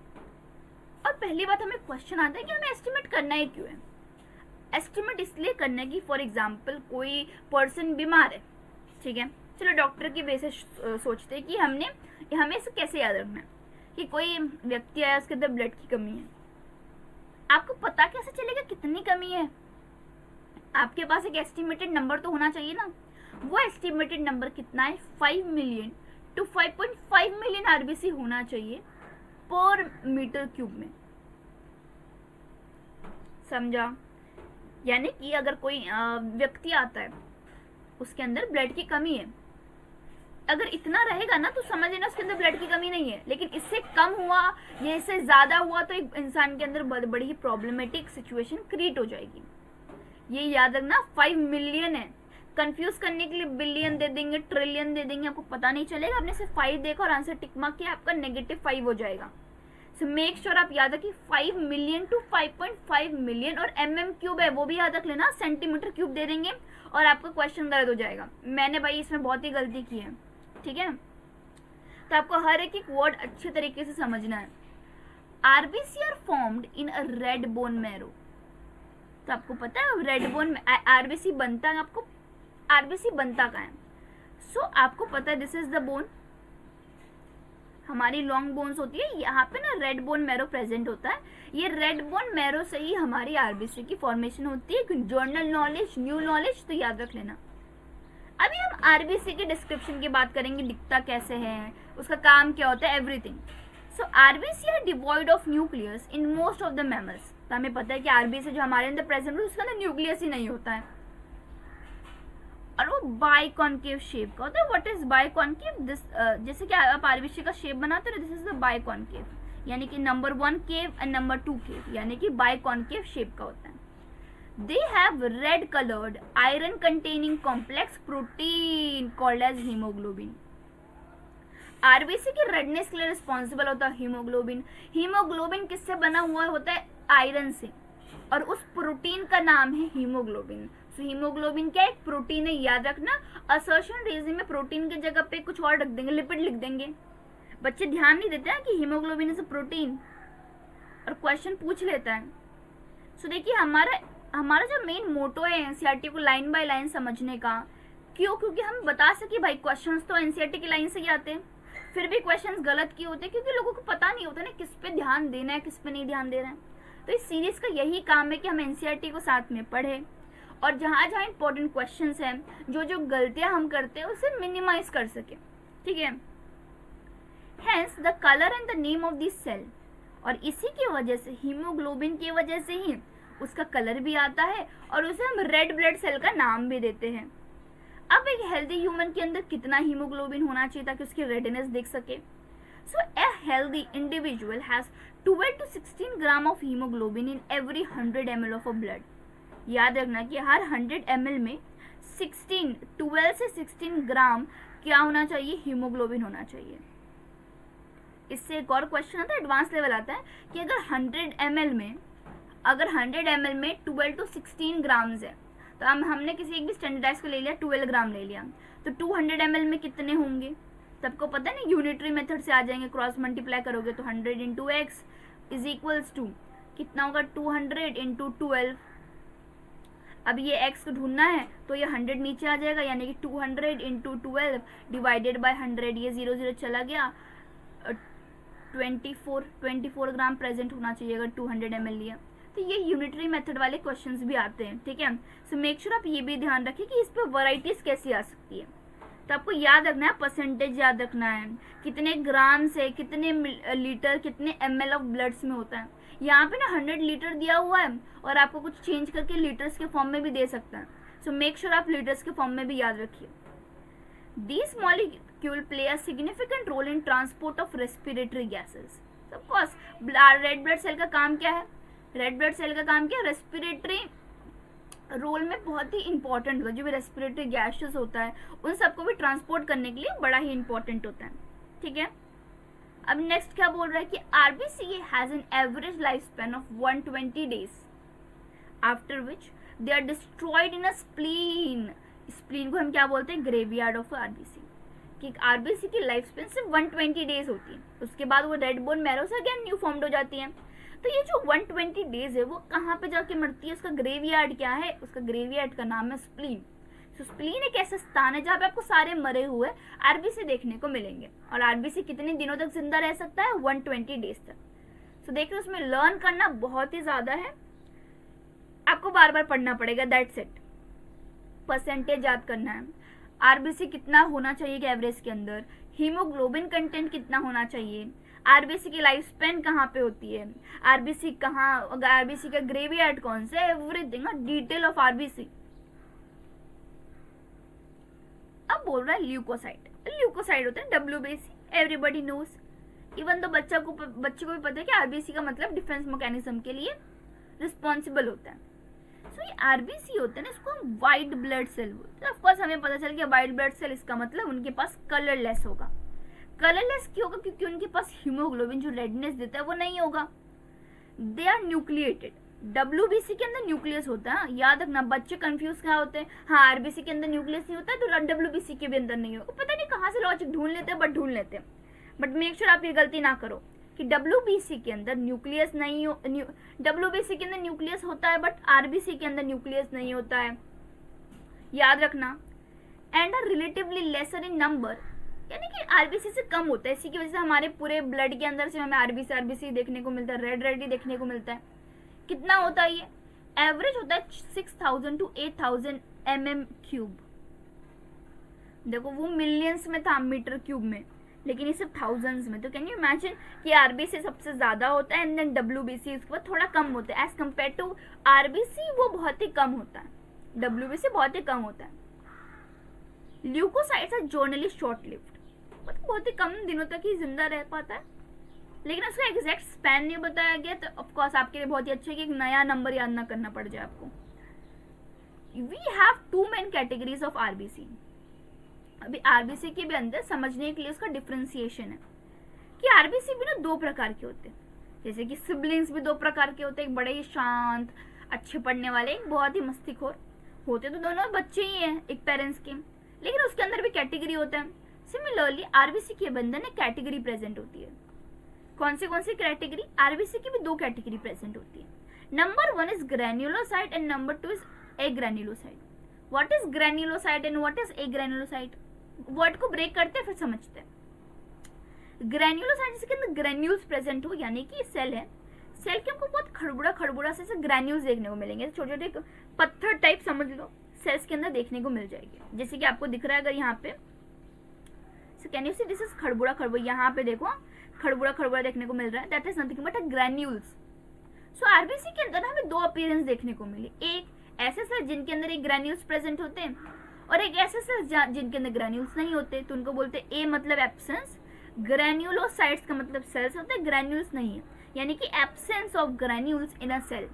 और पहली बात हमें क्वेश्चन आता है कि हमें एस्टिमेट करना ही क्यों है. एस्टिमेट इसलिए करना है कि फॉर एग्जांपल कोई पर्सन बीमार है, ठीक है, चलो डॉक्टर की बेसिस सोचते हैं कि हमें इसे कैसे याद रखना है कि कोई व्यक्ति आया उसके अंदर ब्लड की कमी है. आपको पता कैसे चलेगा कितनी कमी है? आपके पास एक एस्टिमेटेड नंबर तो होना चाहिए ना. वो एस्टिमेटेड नंबर कितना है? 5 मिलियन टू 5.5 मिलियन आरबीसी होना चाहिए पर मीटर क्यूब में. समझा? यानी कि अगर कोई व्यक्ति आता है उसके अंदर ब्लड की कमी है, अगर इतना रहेगा ना तो समझ लेना उसके अंदर ब्लड की कमी नहीं है. लेकिन इससे कम हुआ या इससे ज्यादा हुआ तो एक इंसान के अंदर बड़ी ही प्रॉब्लमेटिक सिचुएशन क्रिएट हो जाएगी. ये याद रखना 5 मिलियन है. कंफ्यूज करने के लिए बिलियन दे देंगे, ट्रिलियन दे देंगे, आपको पता नहीं चलेगा. आपने सिर्फ 5 देखा और आंसर टिक मार्क किया, आपका -5 हो जाएगा. सो मेक श्योर आप याद रखिए 5 मिलियन टू 5.5 मिलियन. और mm³ है वो भी याद रख लेना, सेंटीमीटर क्यूब दे देंगे और आपका क्वेश्चन गलत हो जाएगा. मैंने भाई इसमें बहुत ही गलती की है, ठीक है. तो आपको हर एक वर्ड अच्छे तरीके से समझना है. RBC are formed in a red bone marrow. तो आपको पता है रेड बोन में आरबीसी बनता है. आपको आरबीसी बनता कहाँ है? सो आपको पता है दिस इज द बोन. हमारी लॉन्ग बोन्स होती है, यहाँ पे ना रेड बोन मैरो प्रेजेंट होता है. ये रेड बोन मैरो से ही हमारी आरबीसी की फॉर्मेशन होती है. जर्नल नॉलेज, न्यू नॉलेज, तो याद रख लेना. अभी हम आरबीसी के डिस्क्रिप्शन की बात करेंगे, दिखता कैसे है, उसका काम क्या होता है, everything. So RBC are devoid of nucleus in most of the mammals. तो हमें पता है कि आरबीसी जो हमारे अंदर प्रेजेंट है उसके अंदर न्यूक्लियस ही नहीं होता है और वो बाइकॉन्केव शेप का होता है. What is बाइकॉन्केव? दिस जैसे कि आप आरबीसी का शेप बनाते हो, दिस इज द बाइकॉन्केव, यानी कि नंबर 1 केव एंड नंबर 2 केव, यानी कि बाइकॉन्केव शेप का होता है. They have red colored iron containing complex protein called as hemoglobin. RBC की रेडनेस के लिए रिस्पॉन्सिबल होता है हीमोग्लोबिन. हीमोग्लोबिन किससे बना हुआ होता है? आयरन से, और उस प्रोटीन का नाम है हीमोग्लोबिन. सो हीमोग्लोबिन क्या एक प्रोटीन है, याद रखना. असर्शन रीजन में प्रोटीन की जगह पे कुछ और रख देंगे, लिपिड लिख देंगे. बच्चे ध्यान नहीं देते हैं कि हीमोग्लोबिन इज अ प्रोटीन और क्वेश्चन पूछ लेता है. सो देखिए हमारा जो मेन मोटो है एनसीईआरटी को लाइन बाय लाइन समझने का. क्यों? क्योंकि हम बता सके भाई क्वेश्चंस तो एनसीईआरटी की लाइन से ही आते हैं, फिर भी क्वेश्चंस गलत क्यों होते हैं? क्योंकि लोगों को पता नहीं होता ना किस पे ध्यान देना है, किस पे नहीं ध्यान देना है. तो इस सीरीज का यही काम है कि हम एनसीईआरटी को साथ में पढ़ें और जहाँ जहाँ इंपॉर्टेंट क्वेश्चंस हैं, जो गलतियाँ हम करते हैं उसे मिनिमाइज कर सके, ठीक है. Hence the colour and the name of this cell. और इसी की वजह से, हीमोग्लोबिन की वजह से ही उसका कलर भी आता है और उसे हम रेड ब्लड सेल का नाम भी देते हैं. अब एक हेल्दी ह्यूमन के अंदर कितना हीमोग्लोबिन होना चाहिए ताकि उसकी रेडनेस दिख सके? So a healthy individual has 12 to 16 gram of haemoglobin in every 100 ml of blood. याद रखना कि हर 100 ml में 12 से 16 ग्राम क्या होना चाहिए? हीमोग्लोबिन होना चाहिए. इससे एक और क्वेश्चन आता है, एडवांस लेवल आता है कि अगर 100 ml में 12 to 16 ग्राम्स है, तो हमने किसी एक भी स्टैंडर्डाइज को ले लिया, 12 ग्राम ले लिया, तो 200 ml में कितने होंगे? सबको पता है ना, यूनिटरी मेथड से आ जाएंगे. क्रॉस मल्टीप्लाई करोगे तो 100 into x is equals to कितना होगा? 200 इंटू 12. अब ये x को ढूंढना है तो ये 100 नीचे आ जाएगा, यानी कि 200 इंटू 12 डिवाइडेड बाय 100. ये 0 0 चला गया. 24 ग्राम प्रेजेंट होना चाहिए अगर 200 ml लिया. तो ये यूनिटरी मेथड वाले क्वेश्चंस भी आते हैं, ठीक है. सो मेक श्योर आप ये भी ध्यान रखें कि इस पे वैरायटीज कैसी आ सकती है. तो आपको याद रखना है, परसेंटेज याद रखना है, कितने ग्राम से कितने लीटर कितने ml ऑफ ब्लड्स में होता है. यहाँ पे ना 100 लीटर दिया हुआ है और आपको कुछ चेंज करके लीटर्स के फॉर्म में भी दे सकता है. सो मेक श्योर आप लीटर्स के फॉर्म में भी याद रखिए. These molecules play a significant role in transport of respiratory gases. Of course, red blood cell का काम क्या है? रेड ब्लड सेल का काम क्या है? रेस्पिरेटरी रोल में बहुत ही इंपॉर्टेंट होता है. जो भी रेस्पिरेटरी गैसेस होता है उन सबको भी ट्रांसपोर्ट करने के लिए बड़ा ही इंपॉर्टेंट होता है, ठीक है. अब नेक्स्ट क्या बोल रहा है कि RBC has an average life span of 120 days after which they are destroyed in a spleen. Spleen को हम क्या बोलते हैं? Graveyard of RBC. कि आरबीसी की लाइफ स्पैन सिर्फ 120 डेज होती है, उसके बाद वो रेड बोन मैरो से अगेन न्यू फॉर्म्ड हो जाती है. तो ये जो 120 डेज है वो कहाँ पे जाके मरती है? उसका ग्रेवयार्ड क्या है? उसका ग्रेवयार्ड का नाम है स्प्लीन. तो स्प्लीन एक ऐसा स्थान है जहाँ पे आपको सारे मरे हुए आरबीसी देखने को मिलेंगे. और आरबीसी कितने दिनों तक जिंदा रह सकता है? 120 डेज तक. तो देखिए उसमें लर्न करना बहुत ही ज्यादा है, आपको बार बार पढ़ना पड़ेगा. That's it. परसेंटेज याद करना है. आरबीसी कितना होना चाहिए कि एवरेज के अंदर, हीमोग्लोबिन कंटेंट कितना होना चाहिए, आरबीसी की लाइफ स्पैन कहाँ पे होती है, आरबीसी कहाँ, आरबीसी का ग्रेवयार्ड कौन सा, एवरीथिंग डिटेल ऑफ आरबीसी. अब बोल रहा है ल्यूकोसाइट. ल्यूकोसाइट होता है डब्ल्यूबीसी, एवरीबॉडी नोज. इवन तो बच्चे को भी पता है कि आरबीसी का मतलब डिफेंस मैकेनिज्म के लिए रिस्पॉन्सिबल होता है. सो ये आरबीसी होते हैं ना, इसको हम व्हाइट ब्लड सेल बोलते हैं. ऑफकोर्स हमें पता चल गया व्हाइट ब्लड सेल, इसका मतलब उनके पास कलरलेस होगा. कलरलेस क्यों होगा? क्योंकि उनके पास हीमोग्लोबिन जो रेडनेस देता है वो नहीं होगा. They are nucleated. डब्ल्यूबीसी के अंदर न्यूक्लियस होता है, याद रखना. बच्चे कंफ्यूज क्या होते हैं, हाँ आरबीसी के अंदर न्यूक्लियस नहीं होता है तो डब्ल्यूबीसी के भी अंदर नहीं होगा. पता नहीं कहाँ से लॉजिक ढूंढ लेते हैं, बट ढूंढ लेते हैं. बट मेक श्योर आप ये गलती ना करो कि डब्ल्यूबीसी के अंदर न्यूक्लियस नहीं हो. डब्ल्यूबीसी के अंदर न्यूक्लियस होता है बट आरबीसी के अंदर न्यूक्लियस नहीं होता है, याद रखना. And are relatively lesser in number, यानी कि आरबीसी से कम होता है. इसी की वजह से हमारे पूरे ब्लड के अंदर से हमें आरबीसी देखने को मिलता है, रेड रेड ही देखने को मिलता है. कितना होता है ये? एवरेज होता है 6000 to 8000 mm3. देखो वो मिलियंस में था, मीटर क्यूब में, लेकिन ये सिर्फ थाउजेंड्स में. तो कैन यू इमेजिन कि आरबीसी सबसे ज्यादा होता है एंड देन डब्ल्यूबीसी उसके बाद थोड़ा कम होता है. एज कम्पेयर टू आरबीसी वो बहुत ही कम होता है, डब्ल्यूबीसी बहुत ही कम होता है. Leucocytes are generally short lived, मतलब बहुत ही कम दिनों तक ही जिंदा रह पाता है, लेकिन उसका एग्जैक्ट स्पैन नहीं बताया गया. तो ऑफकोर्स आपके लिए बहुत ही अच्छा है कि एक नया नंबर याद ना करना पड़ जाए आपको. We have two main categories of RBC. अभी आरबीसी के भी अंदर समझने के लिए उसका डिफरेंशिएशन है कि आरबीसी भी ना दो प्रकार के होते हैं. जैसे कि सिबलिंग्स भी दो प्रकार के होते हैं, एक बड़े ही शांत अच्छे पढ़ने वाले, एक बहुत ही मस्तीखोर. होते तो दोनों बच्चे ही हैं एक पेरेंट्स के, लेकिन उसके अंदर भी कैटेगरी होता है. सिमिलरली आरबीसी के अंदर एक कैटेगरी प्रेजेंट होती है. कौन सी कैटेगरी? आरबीसी की भी दो कैटेगरी प्रेजेंट होती है. Number 1 is granulocyte and number 2 is agranulocyte. What is granulocyte and what is agranulocyte? Word को ब्रेक करते हैं फिर समझते हैं. ग्रेन्युलोसाइट जिसके अंदर ग्रेन्यूल्स प्रेजेंट हो, यानी कि सेल है, सेल के हमको बहुत खड़बड़ा से ग्रेन्यूल्स देखने को मिलेंगे. छोटे छोटे पत्थर टाइप समझ लो सेल्स के अंदर देखने को मिल जाएगी. जैसे कि आपको दिख रहा है अगर यहाँ पे, so can you see this is खड़बड़ा. यहाँ पे देखो खड़बड़ा देखने को मिल रहा है. That is nothing but granules. So RBC के अंदर हमें दो अपीयरेंस देखने को मिली. एक ऐसे सेल जिनके अंदर एक ग्रेन्यूल्स प्रेजेंट होते हैं, और एक ऐसे सेल जिनके अंदर ग्रेन्यूल्स नहीं होते. तो उनको बोलते हैं ए मतलब एब्सेंस, ग्रेन्युलोसाइट्स का मतलब सेल्स होते हैं, ग्रेन्यूल्स नहीं है, यानी कि absence of granules in a cell.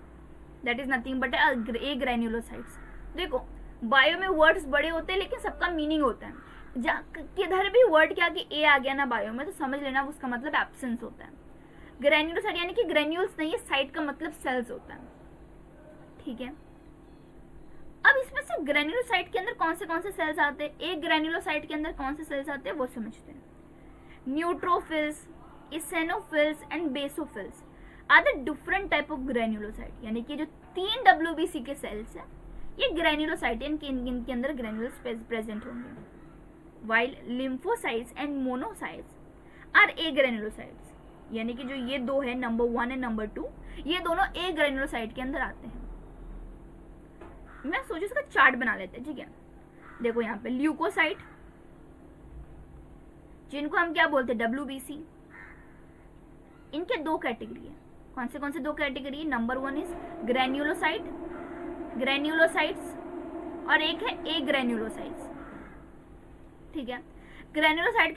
That is nothing but a granulocytes. देखो बायो में वर्ड्स बड़े होते हैं लेकिन सबका मीनिंग होता है. किधर भी वर्ड क्या कि ए आ गया ना बायो में, तो समझ लेना उसका मतलब एब्सेंस होता है. ग्रेन्युलोसाइट यानी कि ग्रेन्यूल्स नहीं है, साइट का मतलब सेल्स होता है. ठीक है. अब इसमें से ग्रेन्युलोसाइट के अंदर कौन से सेल्स आते हैं, एक ग्रेन्युलोसाइट के अंदर कौन से सेल्स आते हैं वो समझते हैं. Neutrophils, eosinophils and basophils are the different type of granulocyte. यानी कि जो 3 डब्ल्यूबीसी के सेल्स हैं ये ग्रेन्युलोसाइट, इनके अंदर ग्रेन्युल्स प्रेजेंट होंगे. while lymphocytes and monocytes are agranulocytes, यानी कि जो ये दो है नंबर 1 एंड नंबर 2, ये दोनों ए ग्रेन्युलोसाइट के अंदर आते हैं. मैं सोचू इसका चार्ट बना लेते हैं. ठीक है, देखो यहाँ पे ल्यूकोसाइट जिनको हम क्या बोलते हैं डब्ल्यूबीसी, इनके दो कैटेगरी है. कौन से दो कैटेगरी? नंबर 1 इज ग्रेन्युलोसाइट्स और एक है ए ग्रेन्युलोसाइट्स. ठीक है. ग्रेन्युलोसाइट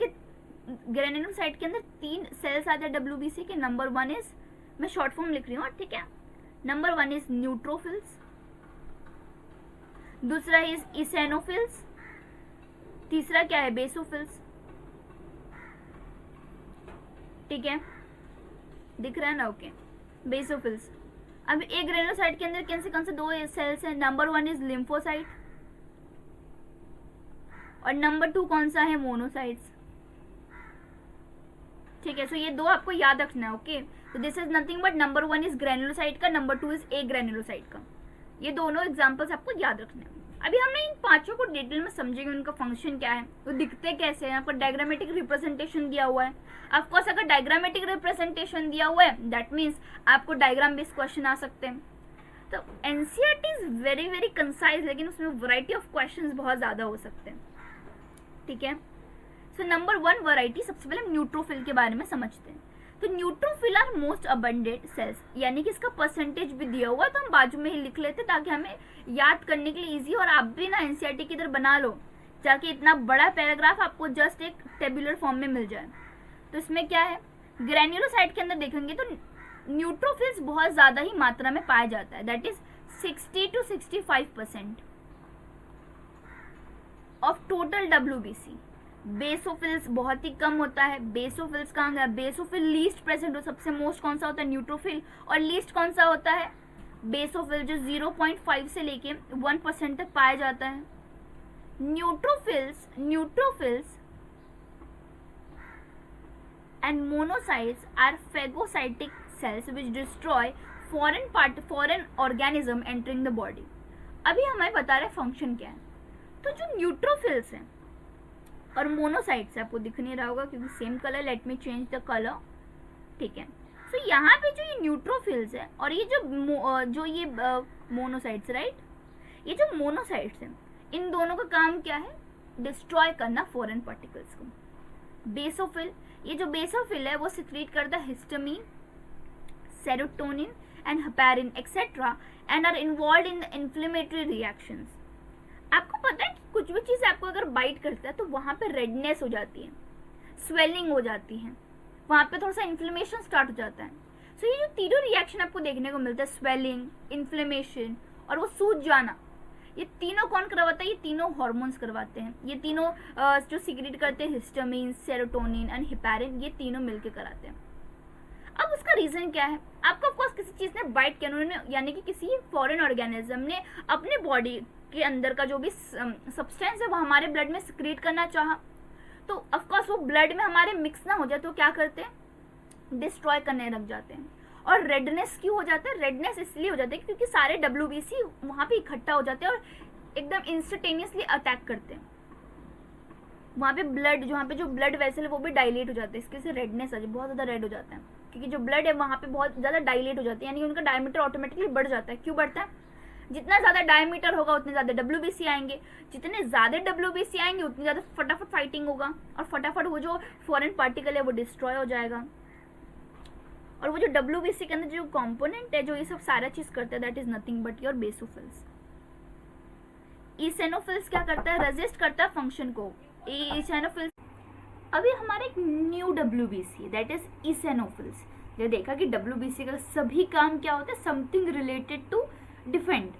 के अंदर 3 सेल्स आते हैं डब्ल्यूबीसी के. नंबर 1 इज, मैं शॉर्ट फॉर्म लिख रही हूँ, ठीक है. नंबर 1 इज न्यूट्रोफिल्स, दूसरा इज इसेनोफिल्स, तीसरा क्या है बेसोफिल्स. ठीक है, दिख रहा है ना? Okay, basophils. अब एक ग्रेनुलोसाइट के अंदर कौन से 2 सेल्स हैं? नंबर 1 इज लिम्फोसाइट और नंबर 2 कौन सा है? मोनोसाइट्स। ठीक है, सो ये 2 आपको याद रखना है। ओके, तो this is nothing but number 1 is granulocyte का, नंबर 2 इज ए ग्रेनुलोसाइट का। ये दोनों एग्जाम्पल्स आपको याद रखने हैं। अभी हमने इन 5 को डिटेल में समझेंगे, उनका फंक्शन क्या है, वो दिखते कैसे हैं। आपको डायग्रामेटिक रिप्रेजेंटेशन दिया हुआ है। ऑफकोर्स अगर डायग्रामेटिक रिप्रेजेंटेशन दिया हुआ है दैट मीन्स आपको डायग्राम बेस्ड क्वेश्चन आ सकते हैं। तो NCERT is very very concise, लेकिन उसमें वैरायटी ऑफ क्वेश्चंस बहुत ज़्यादा हो सकते हैं। ठीक है, सो नंबर 1 वैरायटी, सबसे पहले हम न्यूट्रोफिल के बारे में समझते हैं। तो neutrophil are most abundant cells, यानी कि इसका परसेंटेज भी दिया हुआ है, तो हम बाजू में ही लिख लेते ताकि हमें याद करने के लिए इजी। और आप भी ना एनसीईआरटी की इधर बना लो ताकि इतना बड़ा पैराग्राफ आपको जस्ट एक टेबुलर फॉर्म में मिल जाए। तो इसमें क्या है, ग्रेन्युलोसाइट के अंदर देखेंगे तो न्यूट्रोफिल्स बहुत ज़्यादा ही मात्रा में पाया जाता है, that is 60 to 65% of total WBC। Basophils बहुत ही कम होता है। बेसोफिल्स कहाँ गया? बेसोफिल लीस्ट प्रेजेंट हो, सबसे मोस्ट कौन सा होता है? न्यूट्रोफिल। और लीस्ट कौन सा होता है? बेसोफिल, जो 0.5 से लेके 1% तक पाया जाता है। Neutrophils and monocytes are phagocytic cells which destroy foreign organism entering the body. अभी हमें बता रहे फंक्शन क्या है। तो जो न्यूट्रोफिल्स हैं और मोनोसाइट्स, आपको दिख नहीं रहा होगा क्योंकि same colour, let me change the colour. ठीक है, सो यहाँ पे जो ये न्यूट्रोफिल्स है और ये जो ये मोनोसाइट्स, राइट, ये जो मोनोसाइट्स हैं इन दोनों का काम क्या है? डिस्ट्रॉय करना फॉरेन पार्टिकल्स को। बेसोफिल, ये जो बेसोफिल है वो सिक्रीट करता है histamine, serotonin and heparin etcetera and are involve in the inflammatory reactions. आपको पता है कि कुछ भी चीज़ आपको अगर बाइट करता है तो वहाँ पे रेडनेस हो जाती है, स्वेलिंग हो जाती है, वहाँ पे थोड़ा सा इन्फ्लेमेशन स्टार्ट हो जाता है। सो ये जो तीनों रिएक्शन आपको देखने को मिलता है, स्वेलिंग, इन्फ्लेमेशन और वो सूज जाना, ये तीनों कौन करवाता है? ये तीनों हॉर्मोन्स करवाते हैं। ये तीनों जो सिक्रीट करते हैं हिस्टामिन, सेरोटोनिन एंड हेपेरिन, ये तीनों मिलकर कराते हैं। अब उसका रीजन क्या है? आपको ऑफकोर्स किसी चीज़ ने बाइट किया, उन्होंने यानी कि किसी फॉरेन ऑर्गेनिज्म ने अपने बॉडी के अंदर का जो भी सब्सटेंस है वो हमारे ब्लड में सिक्रीट करना चाहा, तो ऑफकोर्स वो ब्लड में हमारे मिक्स ना हो जाए तो क्या करते हैं? डिस्ट्रॉय करने लग जाते हैं। और रेडनेस क्यों हो जाता है? रेडनेस इसलिए हो जाता है क्योंकि सारे WBC वहाँ पे इकट्ठा हो जाते हैं और एकदम इंस्टेंटेनियसली अटैक करते हैं। वहाँ पे ब्लड, जहाँ पे जो ब्लड वेसल है वो भी डायलेट हो जाता है, इसके से रेडनेस आ जाए, बहुत ज़्यादा रेड हो जाता है क्योंकि जो ब्लड है वहाँ पे बहुत ज़्यादा डायलेट हो जाती है, यानी कि उनका डायमीटर ऑटोमेटिकली बढ़ जाता है। क्यों बढ़ता है? जितना ज़्यादा डायमीटर होगा उतने ज़्यादा WBC आएंगे, जितने ज़्यादा WBC आएंगे उतनी ज़्यादा फटाफट फाइटिंग होगा और फटाफट वो जो फॉरेन पार्टिकल है वो डिस्ट्रॉय हो जाएगा। और वो जो WBC के अंदर जो कंपोनेंट है जो ये सब सारा चीज़ करता है that is nothing but your basophils. Eosinophils क्या करता है? रेजिस्ट करता है फंक्शन को। इसेनोफिल्स, अभी हमारे एक न्यू WBC दैट इज इसेनोफिल्स। ये देखा कि WBC का सभी काम क्या होता है? Something related to defend.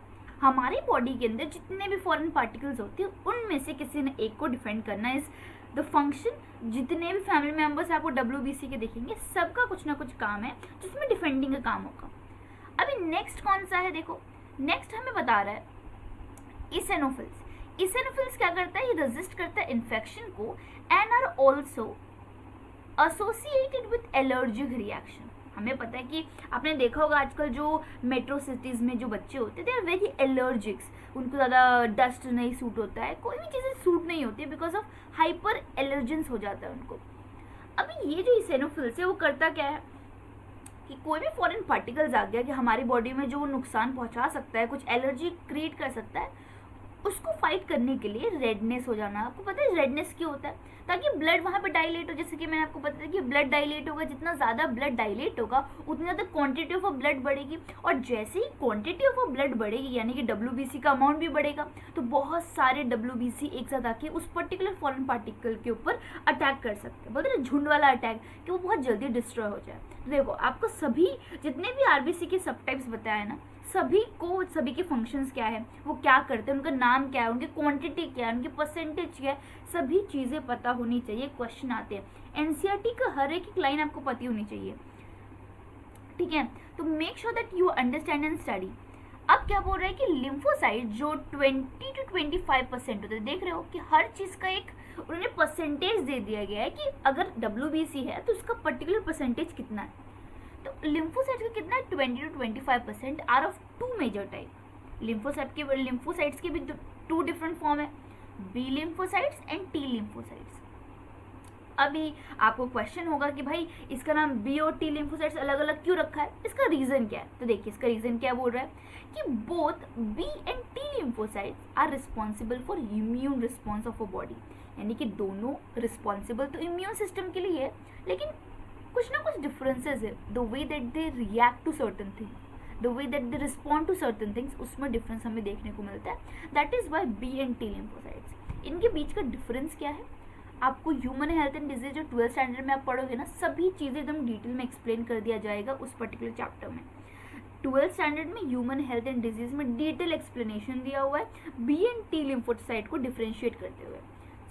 हमारी बॉडी के अंदर जितने भी फॉरेन पार्टिकल्स होते हैं उनमें से किसी ने एक को डिफेंड करना इज द फंक्शन। जितने भी फैमिली मेम्बर्स आपको WBC के देखेंगे सबका कुछ ना कुछ काम है जिसमें डिफेंडिंग का काम होगा। अभी नेक्स्ट कौन सा है? देखो नेक्स्ट हमें बता रहा है इसेनोफिल्स। इसेनोफिल्स क्या करता है? ये रेजिस्ट करता है इन्फेक्शन को and are also associated with allergic reaction. हमें पता है कि आपने देखा होगा आजकल जो मेट्रो सिटीज़ में जो बच्चे होते हैं दे आर वेरी एलर्जिक्स, उनको ज़्यादा डस्ट नहीं सूट होता है, कोई भी चीज़ें सूट नहीं होती है बिकॉज ऑफ हाइपर एलर्जेंस हो जाता है उनको। अभी ये जो इसेनोफिल्स है वो करता क्या है कि कोई भी फॉरेन पार्टिकल्स आ गया कि हमारी बॉडी में जो नुकसान पहुंचा सकता है, कुछ एलर्जी क्रिएट कर सकता है, उसको फाइट करने के लिए रेडनेस हो जाना। आपको पता है रेडनेस क्यों होता है? ताकि ब्लड वहाँ पे डायलेट हो। जैसे कि मैंने आपको बताया कि ब्लड डायलेट होगा, जितना ज़्यादा ब्लड डायलेट होगा उतनी ज़्यादा क्वांटिटी ऑफ ब्लड बढ़ेगी, और जैसे ही क्वांटिटी ऑफ ब्लड बढ़ेगी यानी कि WBC का अमाउंट भी बढ़ेगा, तो बहुत सारे WBC एक साथ आके उस पर्टिकुलर फॉरेन पार्टिकल के ऊपर अटैक कर सकते हैं। बोलते हैं झुंड वाला अटैक, कि वो बहुत जल्दी डिस्ट्रॉय हो जाए। तो देखो आपको सभी जितने भी RBC के सब टाइप्स बताया ना, सभी के फंक्शंस क्या है, वो क्या करते हैं, उनका नाम क्या है, उनकी क्वांटिटी क्या है, उनकी परसेंटेज क्या है, सभी चीज़ें पता होनी चाहिए। क्वेश्चन आते हैं, एनसीईआरटी का हर एक लाइन आपको पता होनी चाहिए, ठीक है। तो make sure that you understand and study. अब क्या बोल रहा है कि लिम्फोसाइट जो 20 to 25% होते हैं, देख रहे हो कि हर चीज़ का एक उन्होंने परसेंटेज दे दिया गया है कि अगर WBC है तो उसका पर्टिकुलर परसेंटेज कितना है। तो लिम्फोसाइट का कितना है, 20 to 25% are of 2 major type. Lymphocytes के भी 2 डिफरेंट फॉर्म है, B lymphocytes and T lymphocytes. अभी आपको क्वेश्चन होगा कि भाई इसका नाम बी और टी लिम्फोसाइट्स अलग अलग क्यों रखा है, इसका रीजन क्या है। तो देखिए इसका रीजन क्या बोल रहा है कि both B and T lymphocytes are responsible for immune response of a body, यानी कि दोनों रिस्पॉन्सिबल तो इम्यून सिस्टम के लिए है, लेकिन कुछ ना कुछ डिफरेंसेस है। The way that they react to certain things, the way that they respond to certain things, उसमें डिफरेंस हमें देखने को मिलता है। That is why B and T lymphocytes. इनके बीच का डिफरेंस क्या है, आपको ह्यूमन हेल्थ एंड डिजीज जो 12th स्टैंडर्ड में आप पढ़ोगे ना, सभी चीज़ें एकदम डिटेल में एक्सप्लेन कर दिया जाएगा उस पर्टिकुलर चैप्टर में। 12th स्टैंडर्ड में ह्यूमन हेल्थ एंड डिजीज में डिटेल एक्सप्लेनेशन दिया हुआ है बी एंड टी लिम्फोसाइट को डिफ्रेंशिएट करते हुए।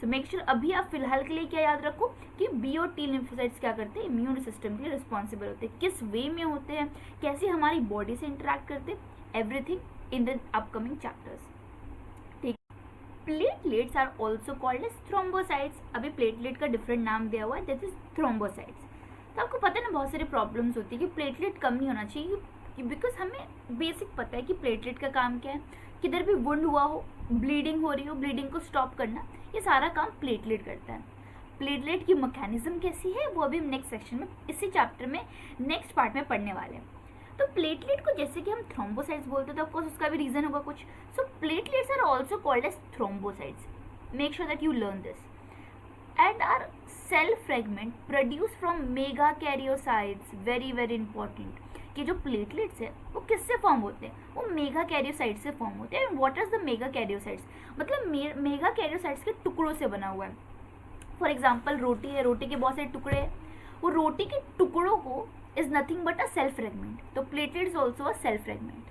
सो मेक श्योर अभी आप फिलहाल के लिए क्या याद रखो कि बी और टी लिम्फोसाइट्स क्या करते हैं, इम्यून सिस्टम के लिए रिस्पॉन्सिबल होते हैं। किस वे में होते हैं, कैसे हमारी बॉडी से इंटरेक्ट करते हैं, everything in the upcoming chapters. Platelets are also called as thrombocytes. अभी प्लेटलेट का डिफरेंट नाम दिया हुआ है, दैट इज थ्रोम्बोसाइट्स। तो आपको पता है ना बहुत सारी प्रॉब्लम्स होती है कि प्लेटलेट कम नहीं होना चाहिए, बिकॉज हमें बेसिक पता है कि प्लेटलेट का काम क्या है, किधर भी वुंड हुआ हो, ब्लीडिंग हो रही हो, ब्लीडिंग को स्टॉप करना, ये सारा काम प्लेटलेट करता है। प्लेटलेट की मैकेनिज्म कैसी है वो अभी हम नेक्स्ट सेक्शन में, इसी चैप्टर में नेक्स्ट पार्ट में पढ़ने वाले हैं। तो प्लेटलेट को जैसे कि हम थ्रोम्बोसाइट्स बोलते हैं, तो ऑफकोर्स उसका भी रीजन होगा कुछ। So platelets are also called as thrombocytes. Make sure that you learn this. And are cell fragment produce from megakaryocytes, very very important, कि जो प्लेटलेट्स है वो किससे फॉर्म होते हैं, वो मेगा कैरियोसाइट्स से फॉर्म होते हैं। And what is the mega karyocytes, मतलब मेगा कैरियोसाइट्स के टुकड़ों से बना हुआ है। फॉर एग्जाम्पल रोटी है, रोटी के बहुत सारे टुकड़े हैं, वो रोटी के टुकड़ों को is nothing but a cell fragment. तो platelet is also a cell fragment.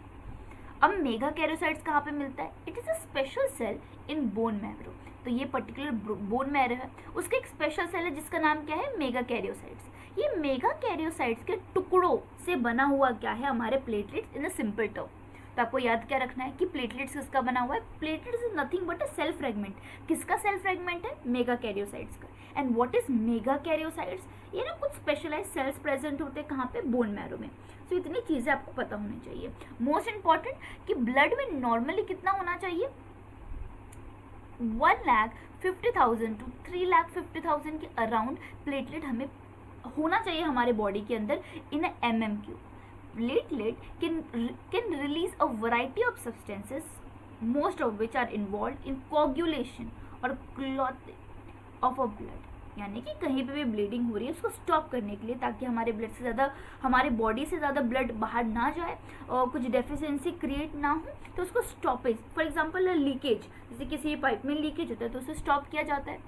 अब मेगा कैरियोसाइट्स कहाँ पे मिलता है, it is a special cell in bone marrow. तो ये पर्टिकुलर बोन मैरो है, उसका एक स्पेशल सेल है जिसका नाम क्या है, मेगा कैरियोसाइट्स। ये मेगा कैरियोसाइट्स के टुकड़ों से बना हुआ क्या है, हमारे platelets in a simple term. तो आपको याद क्या रखना है कि प्लेटलेट्स किसका बना हुआ है, platelets is nothing but a cell fragment. किसका सेल फ्रेगमेंट है, मेगा कैरियोसाइट्स का। And what is megakaryocytes, ये ना कुछ स्पेशलाइज सेल्स प्रेजेंट होते हैं कहाँ पे, बोन मैरो में। तो इतनी चीज़ें आपको पता होनी चाहिए। मोस्ट इंपॉर्टेंट कि ब्लड में नॉर्मली कितना होना चाहिए, 1,50,000 to 3,50,000 के अराउंड प्लेटलेट हमें होना चाहिए हमारे बॉडी के अंदर इन अ mm3। Platelet can release a variety of substances, most of which are involved in coagulation और clotting of a blood। यानी कि कहीं पे भी ब्लीडिंग हो रही है उसको स्टॉप करने के लिए, ताकि हमारे ब्लड से ज़्यादा, हमारे बॉडी से ज़्यादा ब्लड बाहर ना जाए और कुछ डेफिशिएंसी क्रिएट ना हो, तो उसको स्टॉपेज। फॉर एग्जांपल लीकेज, जैसे किसी पाइप में लीकेज होता है तो उसे स्टॉप किया जाता है।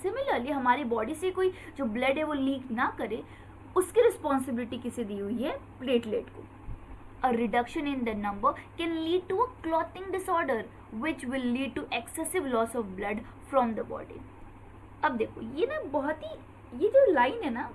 सिमिलरली हमारी बॉडी से कोई जो ब्लड है वो लीक ना करे, उसकी रिस्पॉन्सिबिलिटी किसे दी हुई है, प्लेटलेट को। A reduction in the number can lead to a clotting disorder which will lead to excessive loss of blood from the body। अब देखो ये ना बहुत ही, ये जो लाइन है ना,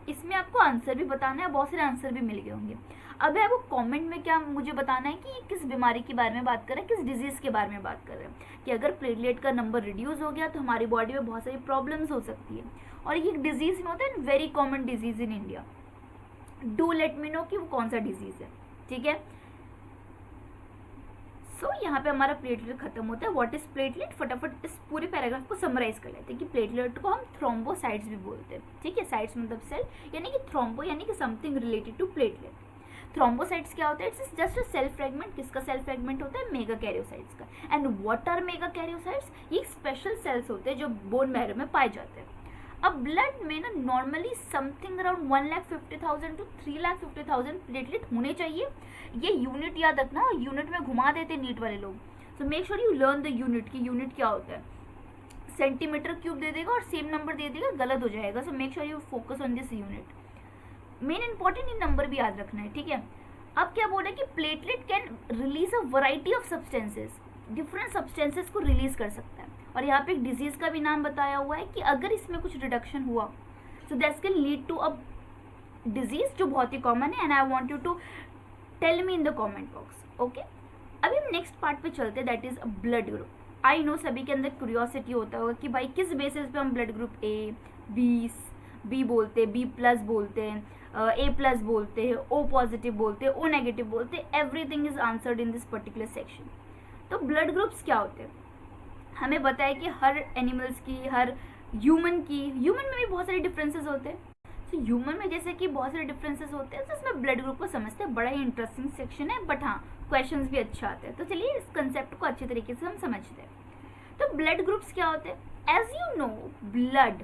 इसमें आपको आंसर भी बताना है, बहुत सारे आंसर भी मिल गए होंगे। अब आपको कमेंट में क्या मुझे बताना है कि ये किस बीमारी के बारे में बात कर रहे हैं, किस डिजीज़ के बारे में बात कर रहे हैं, कि अगर प्लेटलेट का नंबर रिड्यूस हो गया तो हमारी बॉडी में बहुत सारी प्रॉब्लम्स हो सकती है। और ये डिजीज़ में होता है very common disease in India. Do let me know कि वो कौन सा डिजीज़ है, ठीक है। सो यहाँ पे हमारा प्लेटलेट खत्म होता है। व्हाट इज प्लेटलेट, फटाफट इस पूरे पैराग्राफ को समराइज कर लेते हैं कि प्लेटलेट को हम थ्रोम्बोसाइट्स भी बोलते हैं, ठीक है। साइट्स मतलब सेल, यानी कि थ्रोम्बो यानी कि something related to platelet. Thrombocytes क्या होता है, it's just a cell fragment. किसका सेल फ्रेगमेंट होता है, मेगा कैरियोसाइट्स का। And what are megakaryocytes, ये स्पेशल सेल्स होते हैं जो बोन मैरो में पाए जाते हैं। अब ब्लड में ना normally something around 1,50,000 to 3,50,000 platelet होने चाहिए। ये यूनिट याद रखना, यूनिट में घुमा देते नीट वाले लोग। So make sure you learn the unit की यूनिट क्या होता है। सेंटीमीटर क्यूब दे देगा और सेम नंबर दे देगा, गलत हो जाएगा। So make sure you focus on this unit. Main important ये नंबर भी याद रखना है, ठीक है। अब क्या बोल रहे हैं कि platelet can release a variety of substances, different substances को रिलीज कर सकता है। और यहाँ पे एक डिजीज का भी नाम बताया हुआ है कि अगर इसमें कुछ रिडक्शन हुआ so that can lead to a disease जो बहुत ही कॉमन है, and I want you to tell me in the comment box. Okay, अभी हम नेक्स्ट पार्ट पे चलते हैं, that is blood group. I know सभी के अंदर क्यूरियोसिटी होता होगा कि भाई किस बेसिस पे हम ब्लड ग्रुप ए, बी बोलते हैं, बी प्लस बोलते हैं, ए प्लस बोलते हैं, ओ पॉजिटिव बोलते हैं, ओ नेगेटिव बोलते हैं। Everything is answered in this particular section. तो ब्लड ग्रुप्स क्या होते हैं, हमें पता है कि हर एनिमल्स की, हर ह्यूमन में भी बहुत सारे डिफरेंसेस होते हैं। तो ह्यूमन में जैसे कि बहुत सारे डिफरेंसेस होते हैं, तो इसमें ब्लड ग्रुप को समझते हैं। बड़ा ही इंटरेस्टिंग सेक्शन है, बट हाँ क्वेश्चंस भी अच्छे आते हैं। तो चलिए इस कंसेप्ट को अच्छे तरीके से हम समझते हैं। तो ब्लड ग्रुप्स क्या होते हैं? As you know, blood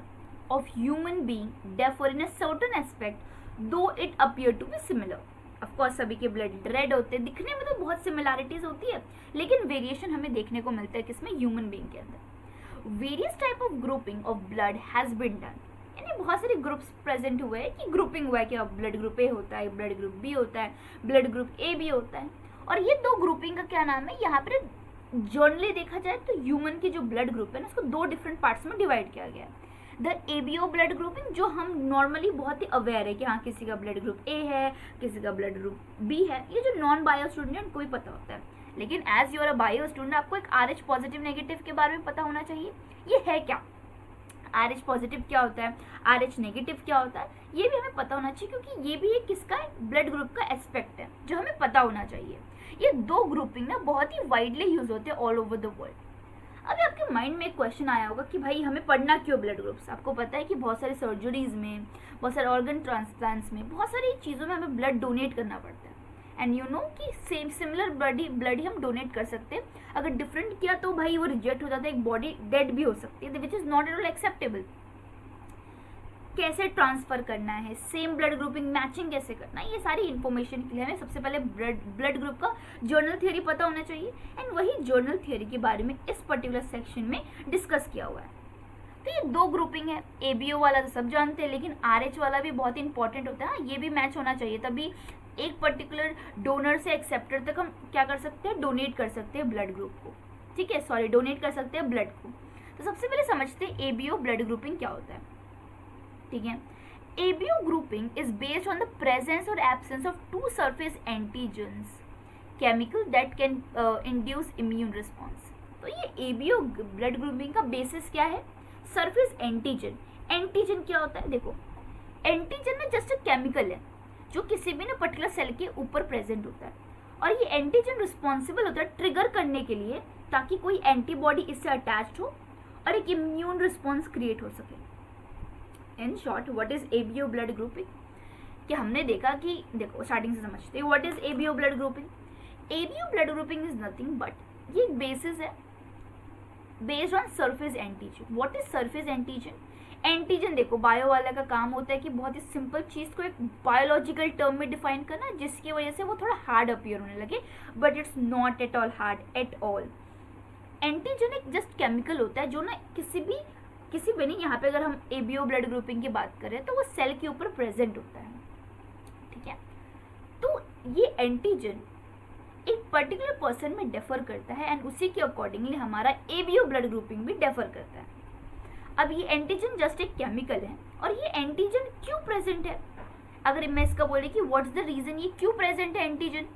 of human being differ in a certain aspect though it appear to be similar. Of course सभी के ब्लड रेड होते हैं, दिखने में तो बहुत सिमिलैरिटीज होती है, लेकिन वेरिएशन हमें देखने को मिलता है किसमें? ह्यूमन बीइंग के अंदर। Various type of grouping of blood has been done, यानी बहुत सारे ग्रुप्स प्रेजेंट हुए हैं कि ग्रुपिंग हुआ है कि अब ब्लड ग्रुप ए होता है, ब्लड ग्रुप बी होता है, ब्लड ग्रुप ए भी होता है। और ये दो ग्रुपिंग का क्या नाम है? यहाँ पर जनरली देखा जाए तो ह्यूमन की जो ब्लड ग्रुप है ना, उसको दो डिफरेंट पार्ट्स में डिवाइड किया गया है। द एबीओ ब्लड ग्रुपिंग, जो हम नॉर्मली बहुत ही अवेयर है कि हाँ किसी का ब्लड ग्रुप ए है, किसी का ब्लड ग्रुप बी है। ये जो नॉन बायो स्टूडेंट है उनको भी पता होता है, लेकिन as you are a bio student आपको एक RH पॉजिटिव नेगेटिव के बारे में पता होना चाहिए। ये है क्या? RH पॉजिटिव क्या होता है, RH नेगेटिव क्या होता है, ये भी हमें पता होना चाहिए, क्योंकि ये भी एक किसका ब्लड ग्रुप का एस्पेक्ट है जो हमें पता होना चाहिए। ये दो ग्रुपिंग ना बहुत ही वाइडली यूज होते हैं ऑल ओवर द वर्ल्ड। अभी आपके माइंड में एक क्वेश्चन आया होगा कि भाई हमें पढ़ना क्यों ब्लड ग्रुप्स? आपको पता है कि बहुत सारे सर्जरीज में, बहुत सारे ऑर्गन ट्रांसप्लांट्स में, बहुत सारी चीज़ों में हमें ब्लड डोनेट करना पड़ता है। एंड यू नो कि सेम सिमिलर ब्लड ही हम डोनेट कर सकते हैं। अगर डिफरेंट किया तो भाई वो रिजेक्ट हो जाता है, एक बॉडी डेड भी हो सकती है, which is not at all acceptable. कैसे ट्रांसफर करना है, सेम ब्लड ग्रुपिंग मैचिंग कैसे करना है, ये सारी इन्फॉर्मेशन के लिए हमें सबसे पहले ब्लड ग्रुप का जर्नल थियरी पता होना चाहिए। एंड वही जर्नल थियरी के बारे में इस पर्टिकुलर सेक्शन में डिस्कस किया हुआ है। तो ये दो ग्रुपिंग है, एबीओ वाला तो सब जानते हैं, लेकिन RH वाला भी बहुत इंपॉर्टेंट होता है। ये भी मैच होना चाहिए, तभी एक पर्टिकुलर डोनर से एक्सेप्टर तक हम क्या कर सकते हैं? डोनेट कर सकते हैं ब्लड ग्रुप को। ठीक है, सॉरी, डोनेट कर सकते हैं ब्लड को। तो सबसे पहले समझते हैं एबीओ ब्लड ग्रुपिंग क्या होता है। ठीक है, ABO grouping is based on the presence और absence of two surface antigens chemical that can induce immune response. तो ये एबीओ ब्लड ग्रुपिंग का बेसिस क्या है? Surface antigen. एंटीजन क्या होता है? देखो, एंटीजन ना जस्ट अ केमिकल है जो किसी भी ना पर्टिकुलर सेल के ऊपर प्रेजेंट होता है, और ये एंटीजन रिस्पॉन्सिबल होता है ट्रिगर करने के लिए, ताकि कोई एंटीबॉडी इससे अटैच्ड हो और एक इम्यून रिस्पॉन्स क्रिएट हो सके। In short, what is ABO blood grouping? कि हमने देखा कि देखो स्टार्टिंग से समझते हैं what is ABO blood grouping. ABO blood grouping is nothing but ये बेसिस है based on surface antigen. What is surface antigen? Antigen देखो बायो वाला का काम होता है कि बहुत ही सिंपल चीज़ को एक बायोलॉजिकल टर्म में डिफाइन करना, जिसकी वजह से वो थोड़ा हार्ड अपीयर होने लगे, but it's not at all hard at all. Antigen एक जस्ट केमिकल होता है जो ना किसी भी नहीं, यहाँ पे अगर हम एबीओ ब्लड ग्रुपिंग की बात करें तो वो सेल के ऊपर प्रेजेंट होता है। ठीक है, तो ये एंटीजन एक पर्टिकुलर पर्सन में डिफर करता है, एंड उसी के अकॉर्डिंगली हमारा एबीओ ब्लड ग्रुपिंग भी डिफर करता है। अब ये एंटीजन जस्ट एक केमिकल है, और ये एंटीजन क्यों प्रेजेंट है? अगर मैं इसका बोले कि व्हाट्स द रीजन, ये क्यों प्रेजेंट है एंटीजन,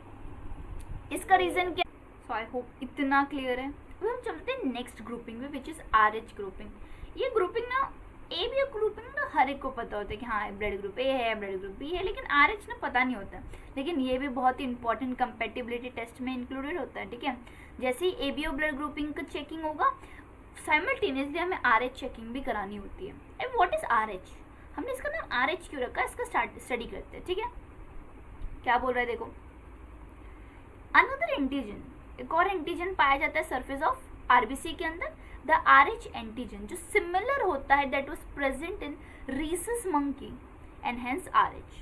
इसका रीजन क्या? सो आई होप इतना क्लियर है। अब हम चलते हैं नेक्स्ट ग्रुपिंग में, विच इज RH ग्रुपिंग। ये ग्रुपिंग ना, एबीओ ग्रुपिंग ना हर एक को पता होता है कि हाँ ब्लड ग्रुप ए है, ब्लड ग्रुप बी है, लेकिन RH ना पता नहीं होता। लेकिन ये भी बहुत ही इंपॉर्टेंट कंपेटिबिलिटी टेस्ट में इंक्लूडेड होता है। ठीक है, जैसे ही एबीओ ब्लड ग्रुपिंग का चेकिंग होगा, साइमल्टेनियसली हमें RH चेकिंग भी करानी होती है। And what is RH? हमने इसका नाम RH क्यों रखा है, इसका स्टडी करते हैं। ठीक है, क्या बोल रहा है देखो, अनदर एंटीजन, एक और एंटीजन पाया जाता है सरफेस ऑफ RBC के अंदर, द RH एंटीजन, जो सिमिलर होता है that was present in Rhesus monkey and hence RH।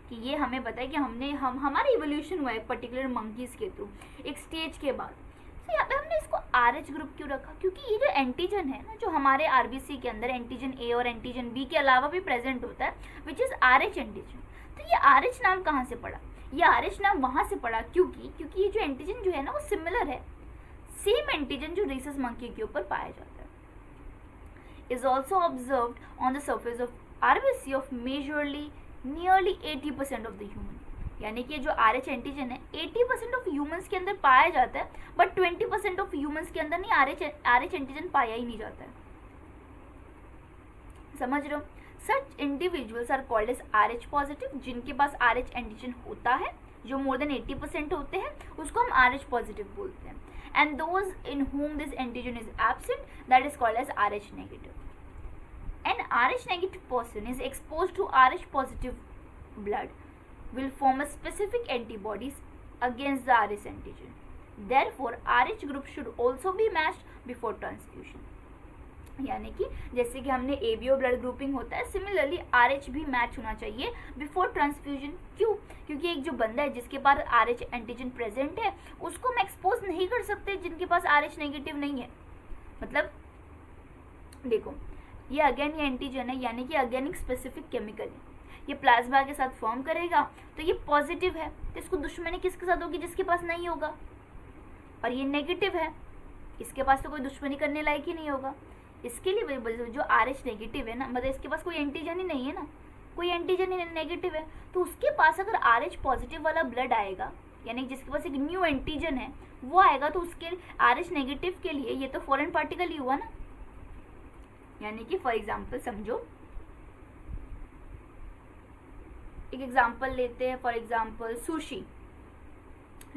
कि ये हमें पता है कि हमारा इवोल्यूशन हुआ है पर्टिकुलर मंकीज के थ्रू एक स्टेज के बाद। तो यहाँ पे हमने इसको RH ग्रुप क्यों रखा? क्योंकि ये जो एंटीजन है ना, जो हमारे RBC के अंदर एंटीजन A और एंटीजन B के अलावा भी प्रेजेंट होता है, विच इज RH एंटीजन। तो ये RH नाम कहाँ से पड़ा? ये RH नाम वहाँ से पड़ा क्योंकि ये जो एंटीजन जो है ना वो सिमिलर है, सेम एंटीजन जो rhesus monkey के ऊपर पाया जाता है. Is also observed on the surface of RBC of nearly 80% of the human. यानी कि जो RH एंटीजन है 80% ऑफ ह्यूमंस के अंदर पाया जाता है, बट 20% ऑफ ह्यूमंस के अंदर नहीं RH एंटीजन पाया ही नहीं जाता है. समझ रहे हो? Such individuals are called as RH positive. जिनके पास RH एंटीजन होता है, जो मोर देन 80% होते हैं, उसको हम RH पॉजिटिव बोलते हैं. And those in whom this antigen is absent, that is called as RH negative. An RH negative person is exposed to RH positive blood will form a specific antibodies against the RH antigen. Therefore, RH group should also be matched before transfusion. यानी कि जैसे कि हमने ABO blood grouping होता है, similarly RH भी match होना चाहिए बिफोर ट्रांसफ्यूजन. क्यों? क्योंकि एक जो बंदा है जिसके पास RH एंटीजन प्रेजेंट है, उसको हम एक्सपोज नहीं कर सकते जिनके पास RH नेगेटिव नहीं है. मतलब देखो, ये अगेन ये एंटीजन है, यानी कि अगेन एक स्पेसिफिक केमिकल है. ये प्लाज्मा के साथ फॉर्म करेगा तो ये पॉजिटिव है, तो इसको दुश्मनी किसके साथ होगी? जिसके पास नहीं होगा. और ये नेगेटिव है, इसके पास तो कोई दुश्मनी करने लायक ही नहीं होगा. इसके लिए जो RH नेगेटिव है ना, मतलब इसके पास कोई एंटीजन ही नहीं है ना, कोई एंटीजन ही नेगेटिव है, तो उसके पास अगर RH पॉजिटिव वाला ब्लड आएगा, यानी जिसके पास एक न्यू एंटीजन है वो आएगा, तो उसके RH नेगेटिव के लिए ये तो फॉरेन पार्टिकल ही हुआ ना. यानी कि फॉर एग्जाम्पल समझो, एक एग्जाम्पल लेते हैं. For example sushi,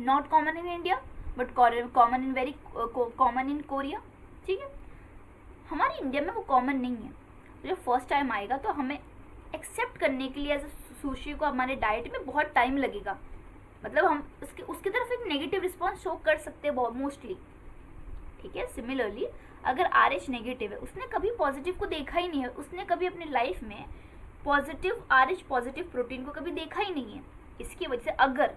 not common in India but common in Korea. ठीक है, हमारे इंडिया में वो कॉमन नहीं है. जब फर्स्ट टाइम आएगा तो हमें एक्सेप्ट करने के लिए एज सुशी को हमारे डाइट में बहुत टाइम लगेगा. मतलब हम उसकी तरफ एक नेगेटिव रिस्पॉन्स शो कर सकते हैं बहुत मोस्टली. ठीक है, सिमिलरली अगर RH नेगेटिव है, उसने कभी पॉजिटिव को देखा ही नहीं है, उसने कभी अपनी लाइफ में पॉजिटिव RH पॉजिटिव प्रोटीन को कभी देखा ही नहीं है. इसकी वजह से अगर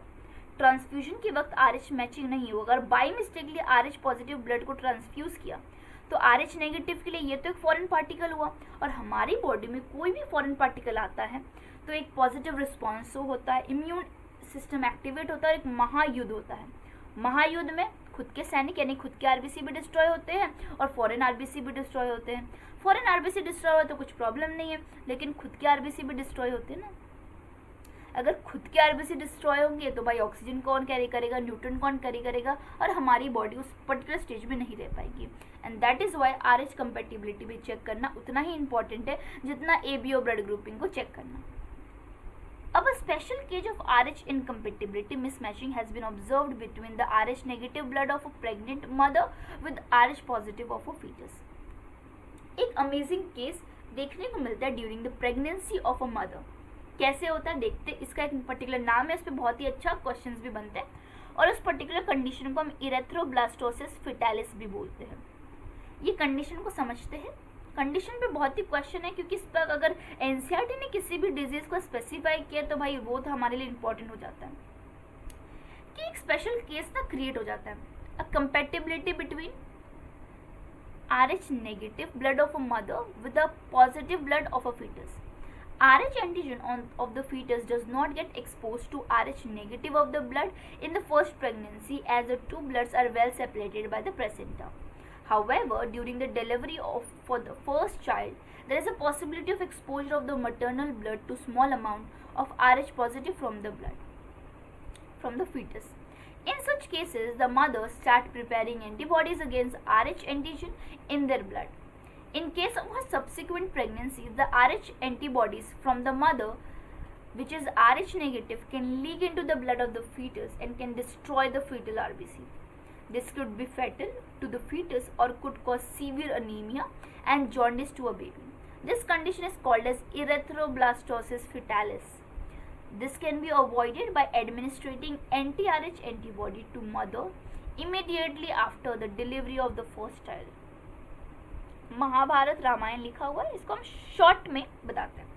ट्रांसफ्यूजन के वक्त RH मैचिंग नहीं हो, अगर by mistakenly RH positive blood को ट्रांसफ्यूज किया, तो RH नेगेटिव के लिए ये तो एक फॉरेन पार्टिकल हुआ. और हमारी बॉडी में कोई भी फॉरेन पार्टिकल आता है तो एक पॉजिटिव रिस्पॉन्स होता है, इम्यून सिस्टम एक्टिवेट होता है, एक महायुद्ध होता है. महायुद्ध में खुद के सैनिक यानी खुद के RBC भी डिस्ट्रॉय होते हैं और फॉरेन RBC भी डिस्ट्रॉय होते हैं. फॉरेन RBC डिस्ट्रॉय हो तो कुछ प्रॉब्लम नहीं है, लेकिन खुद के RBC भी डिस्ट्रॉय होते हैं ना. अगर खुद के RBC डिस्ट्रॉय होंगे तो भाई ऑक्सीजन कौन कैरी करेगा, न्यूट्रन कौन कैरी करेगा, और हमारी बॉडी उस पर्टिकुलर स्टेज में नहीं रह पाएगी. And that is why RH compatibility भी चेक करना उतना ही इंपॉर्टेंट है जितना ABO ब्लड ग्रुपिंग को चेक करना. अब a special case of RH incompatibility mismatching has been observed between the RH negative blood of a pregnant mother with RH positive of a fetus. एक amazing case देखने को मिलता है during the pregnancy of a mother. कैसे होता है देखते. इसका एक पर्टिकुलर नाम है, इस पर बहुत ही अच्छा क्वेश्चंस भी बनते हैं, और उस पर्टिकुलर कंडीशन को हम इरेथ्रोब्लास्टोसिस फिटालिस भी बोलते हैं. ये कंडीशन को समझते हैं. कंडीशन पे बहुत ही क्वेश्चन है, क्योंकि इस पर अगर NCERT ने किसी भी डिजीज को स्पेसिफाई किया तो भाई वो तो हमारे लिए इंपॉर्टेंट हो जाता है कि एक स्पेशल केस ना क्रिएट हो जाता है. A compatibility between RH negative blood of a mother with a positive blood of a fetus. RH antigen of the fetus does not get exposed to RH negative of the blood in the first pregnancy, as the two bloods are well separated by the placenta. However, during the delivery for the first child, there is a possibility of exposure of the maternal blood to small amount of RH positive from the fetus. In such cases, the mothers start preparing antibodies against RH antigen in their blood. In case of a subsequent pregnancy, the RH antibodies from the mother, which is RH negative, can leak into the blood of the fetus and can destroy the fetal RBC. This could be fatal to the fetus or could cause severe anemia and jaundice to a baby. This condition is called as erythroblastosis fetalis. This can be avoided by administering anti-RH antibody to mother immediately after the delivery of the first child. Mahabharata Ramayana लिखा हुआ है, इसको हम short में बताते हैं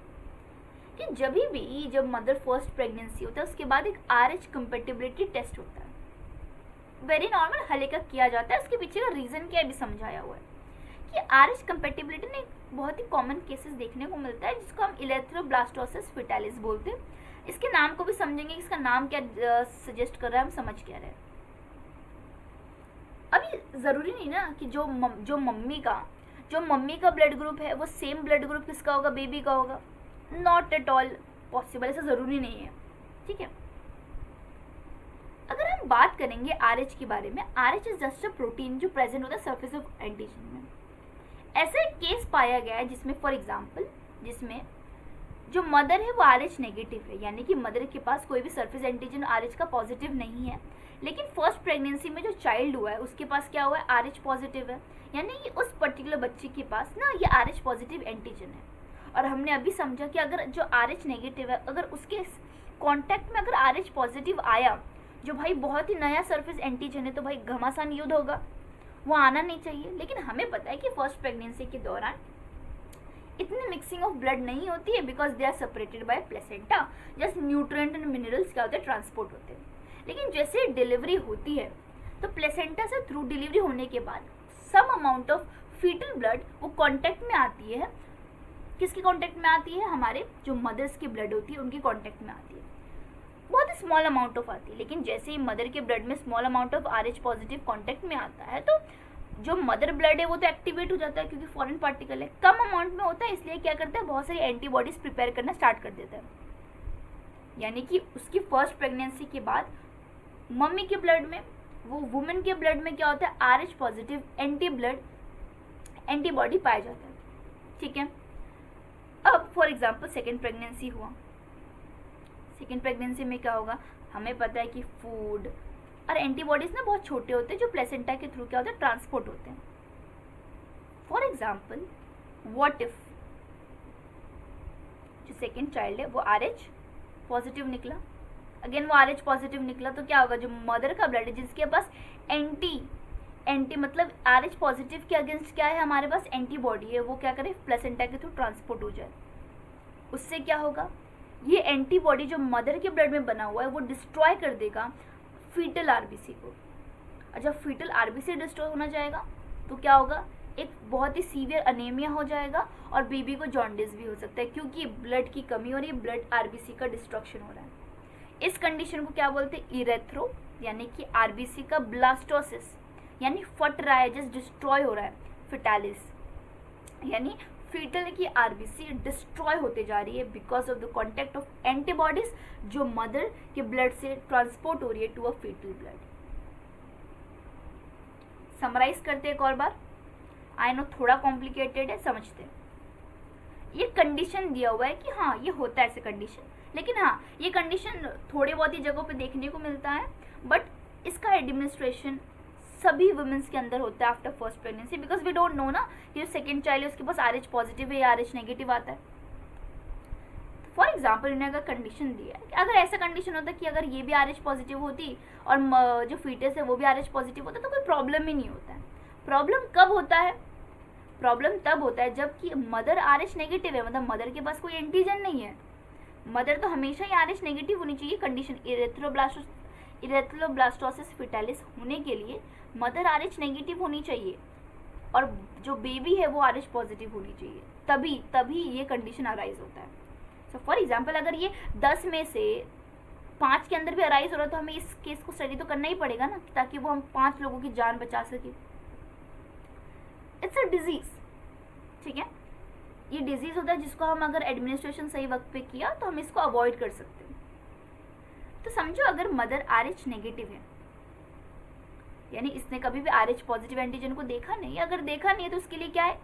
कि जब मदर फर्स्ट प्रेगनेंसी होता है उसके बाद एक RH कंपेटिबिलिटी टेस्ट होता है. वेरी नॉर्मल हले का किया जाता है. उसके पीछे का रीजन क्या है भी समझाया हुआ है कि RH कंपेटिबिलिटी में बहुत ही कॉमन केसेस देखने को मिलता है जिसको हम इलेक्ट्रोब्लास्टोसिस फिटालिस बोलते हैं. इसके नाम को भी समझेंगे, इसका नाम क्या सजेस्ट कर रहा है, हम समझ क्या रहे हैं। अभी ज़रूरी नहीं ना कि जो मम्मी का ब्लड ग्रुप है वो सेम ब्लड ग्रुप किसका होगा, बेबी का होगा। नॉट एट ऑल पॉसिबल, ऐसा ज़रूरी नहीं है, ठीक है। अगर हम बात करेंगे RH के बारे में, RH is just a protein जो प्रेजेंट होता है सरफेस ऑफ एंटीजन में। ऐसा एक केस पाया गया है जिसमें फॉर एग्जांपल जिसमें जो मदर है वो RH नेगेटिव है, यानी कि मदर के पास कोई भी सरफेस एंटीजन RH का पॉजिटिव नहीं है, लेकिन फर्स्ट प्रेगनेंसी में जो चाइल्ड हुआ है उसके पास क्या हुआ है, RH पॉजिटिव है, यानी कि उस पर्टिकुलर बच्चे के पास ना ये RH पॉजिटिव एंटीजन है। और हमने अभी समझा कि अगर जो RH नेगेटिव है, अगर उसके कॉन्टैक्ट में अगर RH पॉजिटिव आया, जो भाई बहुत ही नया सरफेस एंटीजन है, तो भाई घमासान युद्ध होगा, वो आना नहीं चाहिए। लेकिन हमें पता है कि फर्स्ट प्रेगनेंसी के दौरान इतनी मिक्सिंग ऑफ ब्लड नहीं होती है, because they are separated by placenta, just nutrient and minerals क्या होते हैं, ट्रांसपोर्ट होते हैं। लेकिन जैसे डिलीवरी होती है तो प्लेसेंटा से थ्रू डिलीवरी होने के बाद some amount of foetal blood वो कांटेक्ट में आती है, किसके कांटेक्ट में आती है, हमारे जो मदर्स की ब्लड होती है उनकी कांटेक्ट में आती है, बहुत ही स्मॉल अमाउंट ऑफ आती है। लेकिन जैसे ही मदर के ब्लड में small amount of RH positive contact में आता है तो जो मदर ब्लड है वो तो एक्टिवेट हो जाता है, क्योंकि फॉरेन पार्टिकल है, कम अमाउंट में होता है, इसलिए क्या करता है, बहुत सारी एंटीबॉडीज प्रिपेयर करना स्टार्ट कर देता है। यानी कि उसकी फर्स्ट प्रेगनेंसी के बाद मम्मी के ब्लड में, वो वुमेन के ब्लड में क्या होता है, RH पॉजिटिव एंटीबॉडी पाया जाता है, ठीक है। अब फॉर एग्जाम्पल सेकेंड प्रेगनेंसी हुआ, सेकेंड प्रेगनेंसी में क्या होगा, हमें पता है कि फूड और एंटीबॉडीज ना बहुत छोटे होते हैं जो प्लेसेंटा के थ्रू क्या होता है, ट्रांसपोर्ट होते हैं। फॉर एग्जाम्पल व्हाट इफ जो सेकेंड चाइल्ड है वो RH पॉजिटिव निकला, अगेन वो RH पॉजिटिव निकला, तो क्या होगा, जो मदर का ब्लड है जिसके पास एंटी मतलब RH पॉजिटिव के अगेंस्ट क्या है, हमारे पास एंटीबॉडी है, वो क्या करे, प्लेसेंटा के थ्रू ट्रांसपोर्ट हो जाए। उससे क्या होगा, ये एंटीबॉडी जो मदर के ब्लड में बना हुआ है वो डिस्ट्रॉय कर देगा फीटल RBC को। और जब फीटल RBC डिस्ट्रॉय होना जाएगा तो क्या होगा, एक बहुत ही सीवियर अनेमिया हो जाएगा और बेबी को जॉन्डिस भी हो सकता है, क्योंकि ब्लड की कमी हो रही है, ब्लड RBC का डिस्ट्रक्शन हो रहा है। इस कंडीशन को क्या बोलते हैं, इरेथ्रो, यानी कि RBC का ब्लास्टोसिस, यानी फट रहा है, जस्ट डिस्ट्रॉय हो रहा है, फिटालिस, यानी फीटल की RBC डिस्ट्रॉय होते जा रही है because of the contact of antibodies जो मदर के ब्लड से ट्रांसपोर्ट हो रही है to a foetal blood. Summarise करते हैं एक और बार, आई नो थोड़ा कॉम्प्लिकेटेड है, समझते हैं। ये कंडीशन दिया हुआ है कि हाँ ये होता है ऐसे कंडीशन, लेकिन हाँ ये कंडीशन थोड़े बहुत ही जगहों पे देखने को मिलता है, बट इसका एडमिनिस्ट्रेशन सभी वुमेन्स के अंदर होता है after first pregnancy, because we don't know ना कि जो सेकेंड चाइल्ड है उसके पास RH पॉजिटिव है या RH नेगेटिव आता है। फॉर एग्जाम्पल इन्होंने अगर कंडीशन दिया है कि अगर ऐसा कंडीशन होता कि अगर ये भी RH पॉजिटिव होती और जो फीटस है वो भी RH पॉजिटिव होता तो कोई प्रॉब्लम ही नहीं होता है। प्रॉब्लम कब होता है, प्रॉब्लम तब होता है जबकि मदर RH नेगेटिव है, मतलब मदर के पास कोई एंटीजन नहीं है, मदर तो हमेशा ही RH नेगेटिव होनी चाहिए। कंडीशन इरेथ्रोब्लास्टोसिस फिटालिस होने के लिए मदर RH नेगेटिव होनी चाहिए और जो बेबी है वो RH पॉजिटिव होनी चाहिए, तभी ये कंडीशन अराइज होता है। सो फॉर एग्जांपल अगर ये 10 में से 5 के अंदर भी अराइज हो रहा है तो हमें इस केस को स्टडी तो करना ही पड़ेगा ना, ताकि वो हम 5 लोगों की जान बचा सके। इट्स अ डिजीज, ठीक है, ये डिजीज होता है जिसको हम अगर एडमिनिस्ट्रेशन सही वक्त पे किया तो हम इसको अवॉइड कर सकते हैं। तो समझो अगर मदर RH नेगेटिव है, यानी इसने कभी भी RH पॉजिटिव एंटीजन को देखा नहीं, अगर देखा नहीं है तो उसके लिए क्या है,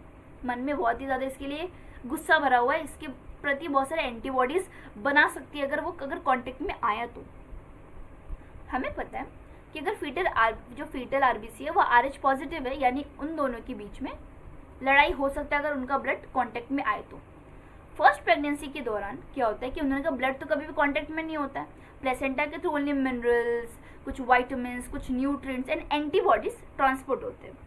मन में बहुत ही ज़्यादा इसके लिए गुस्सा भरा हुआ है, इसके प्रति बहुत सारे एंटीबॉडीज बना सकती है अगर कांटेक्ट में आया तो। हमें पता है कि अगर फीटल RBC है वो RH पॉजिटिव है, यानी उन दोनों के बीच में लड़ाई हो सकता है अगर उनका ब्लड कांटेक्ट में आए तो। फर्स्ट प्रेगनेंसी के दौरान क्या होता है कि उनका ब्लड तो कभी भी कांटेक्ट में नहीं होता है, प्लेसेंटा के थ्रू ओनली मिनरल्स, कुछ वाइटामिन्स, कुछ न्यूट्रिएंट्स एंड एंटीबॉडीज ट्रांसपोर्ट होते हैं।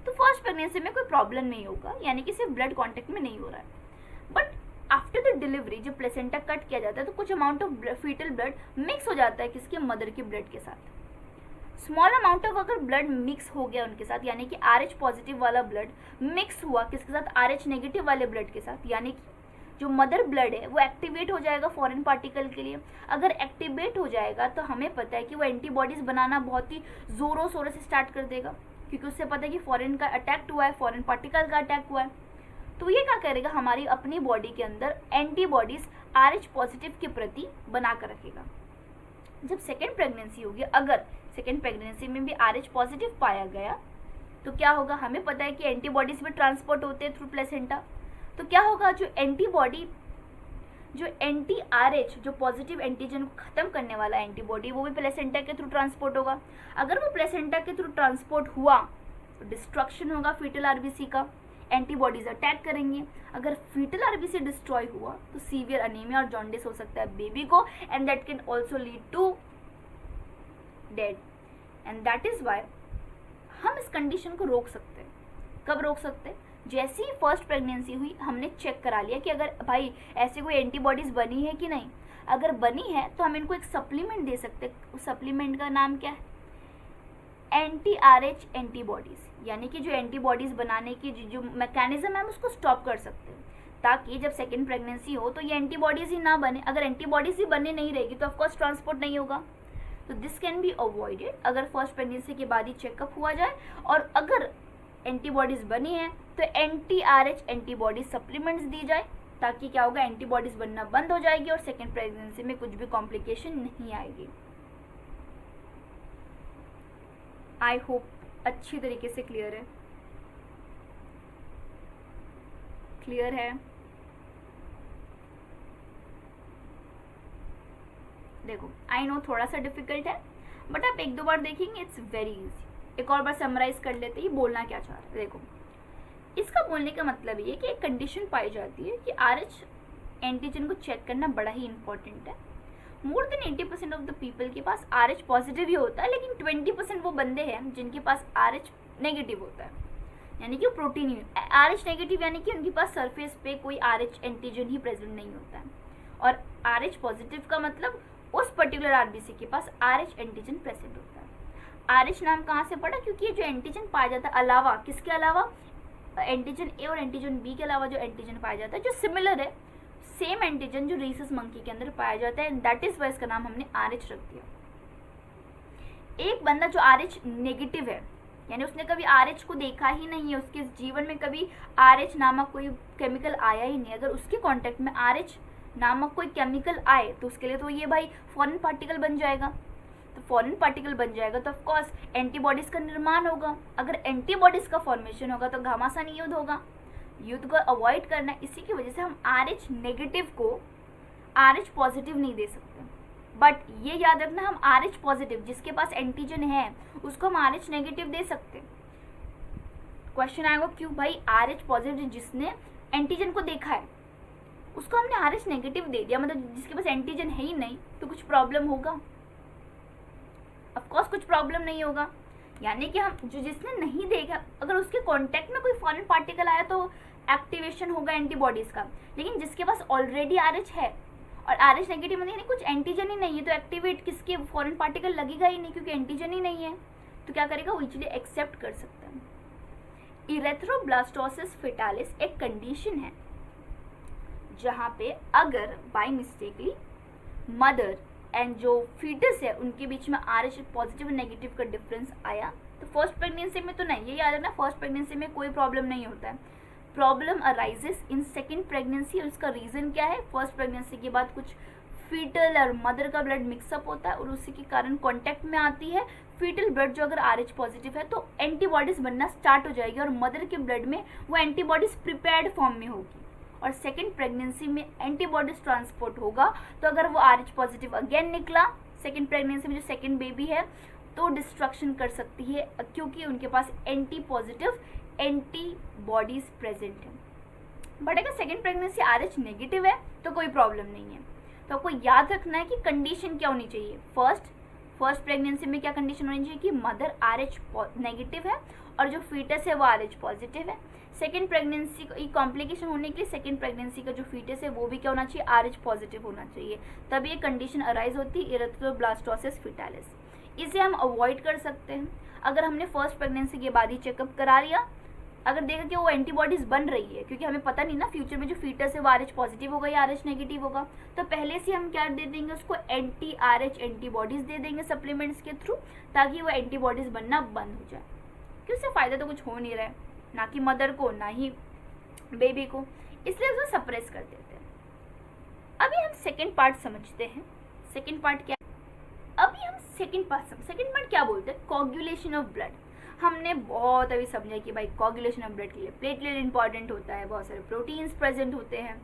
तो फर्स्ट प्रेगनेंसी में कोई प्रॉब्लम नहीं होगा, यानी कि सिर्फ ब्लड कांटेक्ट में नहीं हो रहा है। बट आफ्टर द डिलीवरी जब प्लेसेंटा कट किया जाता है तो कुछ amount of foetal blood mix हो जाता है किसके, मदर के ब्लड के साथ। स्मॉल अमाउंट ऑफ अगर ब्लड मिक्स हो गया उनके साथ, यानी कि RH पॉजिटिव वाला ब्लड मिक्स हुआ किसके साथ, RH नेगेटिव वाले ब्लड के साथ, यानी कि जो मदर ब्लड है वो एक्टिवेट हो जाएगा फॉरेन पार्टिकल के लिए। अगर एक्टिवेट हो जाएगा तो हमें पता है कि वो एंटीबॉडीज बनाना बहुत ही ज़ोरों शोरों से स्टार्ट कर देगा, क्योंकि उससे पता है कि फॉरेन का अटैक हुआ है, फॉरेन पार्टिकल का अटैक हुआ है। तो ये क्या करेगा, हमारी अपनी बॉडी के अंदर एंटीबॉडीज RH पॉजिटिव के प्रति बना कर रखेगा। जब सेकेंड प्रेगनेंसी होगी, अगर सेकेंड प्रेगनेंसी में भी RH पॉजिटिव पाया गया तो क्या होगा, हमें पता है कि एंटीबॉडीज भी ट्रांसपोर्ट होते हैं थ्रू प्लेसेंटा। तो क्या होगा, जो एंटीबॉडी, जो एंटी RH, जो पॉजिटिव एंटीजन को खत्म करने वाला एंटीबॉडी, वो भी प्लेसेंटा के थ्रू ट्रांसपोर्ट होगा। अगर वो प्लेसेंटा के थ्रू ट्रांसपोर्ट हुआ तो डिस्ट्रक्शन होगा फीटल RBC का, एंटीबॉडीज अटैक करेंगे। अगर फीटल RBC डिस्ट्रॉय हुआ तो सीवियर अनीमिया और जॉन्डिस हो सकता है बेबी को, and that can also lead to dead. And that is why हम इस कंडीशन को रोक सकते हैं। कब रोक सकते हैं, जैसे ही फर्स्ट प्रेगनेंसी हुई हमने चेक करा लिया कि अगर भाई ऐसे कोई एंटीबॉडीज बनी है कि नहीं। अगर बनी है तो हम इनको एक सप्लीमेंट दे सकते हैं। उस सप्लीमेंट का नाम क्या है, एंटी-RH एंटीबॉडीज, यानी कि जो एंटीबॉडीज बनाने की जो मैकेनिज्म है हम उसको स्टॉप कर सकते हैं, ताकि जब सेकेंड प्रेगनेंसी हो तो ये एंटीबॉडीज ही ना बने। अगर एंटीबॉडीज ही बने नहीं रहेगी तो ऑफकोर्स ट्रांसपोर्ट नहीं होगा। तो दिस कैन बी अवॉइडेड अगर फर्स्ट प्रेगनेंसी के बाद ही चेकअप हुआ जाए। और अगर एंटीबॉडीज बनी है तो एंटी-RH एंटीबॉडीज सप्लीमेंट्स दी जाए, ताकि क्या होगा, एंटीबॉडीज बनना बंद हो जाएगी और सेकेंड प्रेगनेंसी में कुछ भी कॉम्प्लिकेशन नहीं आएगी। आई होप अच्छी तरीके से क्लियर है। क्लियर है? देखो, आई नो थोड़ा सा डिफिकल्ट है, बट आप एक दो बार देखेंगे इट्स वेरी इजी। एक और बार समराइज कर लेते हैं बोलना क्या चाह रहा है। देखो, इसका बोलने का मतलब ये कि एक कंडीशन पाई जाती है कि RH एंटीजन को चेक करना बड़ा ही इंपॉर्टेंट है। More than 80% of the people के पास RH पॉजिटिव ही होता है, लेकिन 20% वो बंदे हैं जिनके पास RH नेगेटिव होता है, यानी कि प्रोटीन ही RH नेगेटिव, यानी कि उनके पास सरफेस पे कोई RH एंटीजन ही प्रेजेंट नहीं होता है। और RH पॉजिटिव का मतलब उस पर्टिकुलर RBC के पास RH एंटीजन प्रेजेंट होता है। RH नाम कहाँ से पड़ा, क्योंकि ये जो एंटीजन पाया जाता है, अलावा किसके अलावा, एंटीजन A और एंटीजन B के अलावा जो एंटीजन पाया जाता है जो सिमिलर है, सेम एंटीजन जो रीसस मंकी के अंदर पाया जाता है, एंड दैट इज वाई इसका नाम हमने RH रख दिया। एक बंदा जो RH नेगेटिव है, यानी उसने कभी RH को देखा ही नहीं है, उसके जीवन में कभी RH नामक कोई केमिकल आया ही नहीं, अगर उसके कांटेक्ट में RH नामक कोई केमिकल आए तो उसके लिए तो ये भाई फॉरेन पार्टिकल बन जाएगा। तो फॉरेन पार्टिकल बन जाएगा तो ऑफकोर्स एंटीबॉडीज का निर्माण होगा। अगर एंटीबॉडीज का फॉर्मेशन होगा तो घमासान युद्ध होगा। युद्ध को अवॉइड करना है, इसी की वजह से हम RH नेगेटिव को RH पॉजिटिव नहीं दे सकते। बट ये याद रखना, हम RH पॉजिटिव जिसके पास एंटीजन है उसको हम RH नेगेटिव दे सकते। क्वेश्चन आएगा क्यों भाई, RH पॉजिटिव जिसने एंटीजन को देखा है उसको हमने RH नेगेटिव दे दिया, मतलब जिसके पास एंटीजन है ही नहीं, तो कुछ प्रॉब्लम होगा? ऑफकोर्स कुछ प्रॉब्लम नहीं होगा। यानी कि हम जो जिसने नहीं देखा, अगर उसके कांटेक्ट में कोई फॉरेन पार्टिकल आया तो एक्टिवेशन होगा एंटीबॉडीज का, लेकिन जिसके पास ऑलरेडी RH है और RH नेगेटिव मतलब यानी कुछ एंटीजन ही नहीं है, तो एक्टिवेट किसके फॉरेन पार्टिकल लगेगा ही नहीं, क्योंकि एंटीजन ही नहीं है। तो क्या करेगा, वो इजीली एक्सेप्ट कर सकता है। इरेथ्रोब्लास्टोसिस फेटालिस एक कंडीशन है जहाँ पे अगर बाय मिस्टेकली मदर एंड जो फीटस है उनके बीच में RH पॉजिटिव और नेगेटिव का डिफरेंस आया, तो फर्स्ट प्रेगनेंसी में तो नहीं, ये याद रखना, फर्स्ट प्रेगनेंसी में कोई प्रॉब्लम नहीं होता है। Problem arises in second pregnancy, और उसका रीज़न क्या है, फर्स्ट प्रेगनेंसी के बाद कुछ फीटल और मदर का ब्लड मिक्सअप होता है और उसी के कारण कॉन्टैक्ट में आती है फीटल ब्लड, जो अगर RH पॉजिटिव है तो एंटीबॉडीज बनना स्टार्ट हो जाएगी और मदर के ब्लड में वो एंटीबॉडीज प्रिपेयर्ड फॉर्म में होगी, और सेकेंड प्रेगनेंसी में एंटीबॉडीज ट्रांसपोर्ट होगा। तो अगर वो RH पॉजिटिव अगेन निकला सेकेंड प्रेगनेंसी में, जो सेकेंड बेबी है, तो डिस्ट्रक्शन कर सकती है, क्योंकि उनके पास एंटी पॉजिटिव एंटीबॉडीज प्रेजेंट है। बट अगर सेकेंड प्रेगनेंसी RH नेगेटिव है तो कोई प्रॉब्लम नहीं है। तो आपको याद रखना है कि कंडीशन क्या होनी चाहिए। फर्स्ट प्रेगनेंसी में क्या कंडीशन होनी चाहिए कि मदर RH नेगेटिव है और जो फीटस है वो RH पॉजिटिव है। सेकेंड प्रेगनेंसी को कॉम्प्लिकेशन होने के लिए सेकेंड प्रेगनेंसी का जो फीटस है वो भी क्या होना चाहिए, RH पॉजिटिव होना चाहिए, तब ये कंडीशन अराइज होती है इरेथ्रोब्लास्टोसिस फेटालिस। इसे हम अवॉइड कर सकते हैं। अगर हमने फर्स्ट प्रेगनेंसी के बाद ही चेकअप करा लिया अगर देखा कि वो एंटीबॉडीज बन रही है, क्योंकि हमें पता नहीं ना फ्यूचर में जो फीटस है वो RH पॉजिटिव होगा या RH नेगेटिव होगा, तो पहले से हम क्या दे देंगे उसको anti-RH एंटीबॉडीज दे देंगे सप्लीमेंट्स के थ्रू, ताकि वो एंटीबॉडीज बनना बंद हो जाए। क्योंकि उससे फ़ायदा तो कुछ हो नहीं रहा है, ना कि मदर को ना ही बेबी को, इसलिए उसको सप्रेस कर देते हैं। अभी हम सेकेंड पार्ट समझते हैं। सेकेंड पार्ट क्या? अभी हम सेकेंड पार्ट क्या बोलते हैं? Coagulation of blood. हमने बहुत अभी समझा कि भाई कोगुलेशन ऑफ ब्लड के लिए प्लेटलेट इंपॉर्टेंट होता है, बहुत सारे प्रोटीन्स प्रेजेंट होते हैं,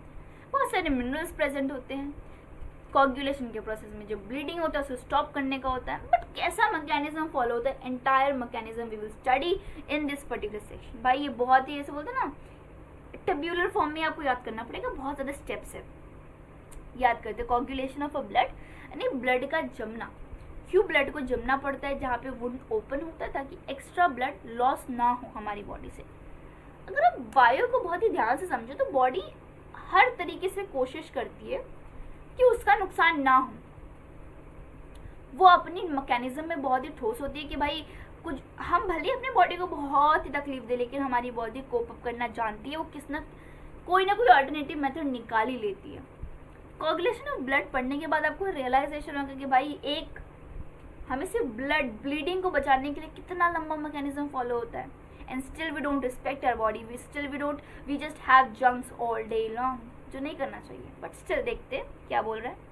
बहुत सारे मिनरल्स प्रेजेंट होते हैं। कोगुलेशन के प्रोसेस में जो ब्लीडिंग होता है उसको स्टॉप करने का होता है। बट कैसा मैकेनिज्म फॉलो होता है, entire mechanism we will study in this particular section. भाई ये बहुत ही ऐसे बोलते हैं ना, टेब्यूलर फॉर्म में आपको याद करना पड़ेगा, बहुत ज़्यादा स्टेप्स है। याद करते कोगुलेशन ऑफ अ ब्लड, यानी ब्लड का जमना। क्यों ब्लड को जमना पड़ता है? जहाँ पे वुंड ओपन होता है, ताकि एक्स्ट्रा ब्लड लॉस ना हो हमारी बॉडी से। अगर आप बायो को बहुत ही ध्यान से समझो तो बॉडी हर तरीके से कोशिश करती है कि उसका नुकसान ना हो। वो अपनी मैकेनिज्म में बहुत ही ठोस होती है कि भाई कुछ हम भले अपने बॉडी को बहुत ही तकलीफ दे, लेकिन हमारी बॉडी कोप अप करना जानती है, वो कोई ना कोई अल्टरनेटिव मेथड निकाल ही लेती है। कोगुलेशन ऑफ ब्लड पढ़ने के बाद आपको रियलाइजेशन होगा कि भाई एक हमें सिर्फ ब्लीडिंग को बचाने के लिए कितना लंबा मैकेनिज्म फॉलो होता है। And still we don't respect our body, we just have junks all day long, जो नहीं करना चाहिए। बट स्टिल देखते क्या बोल रहा है।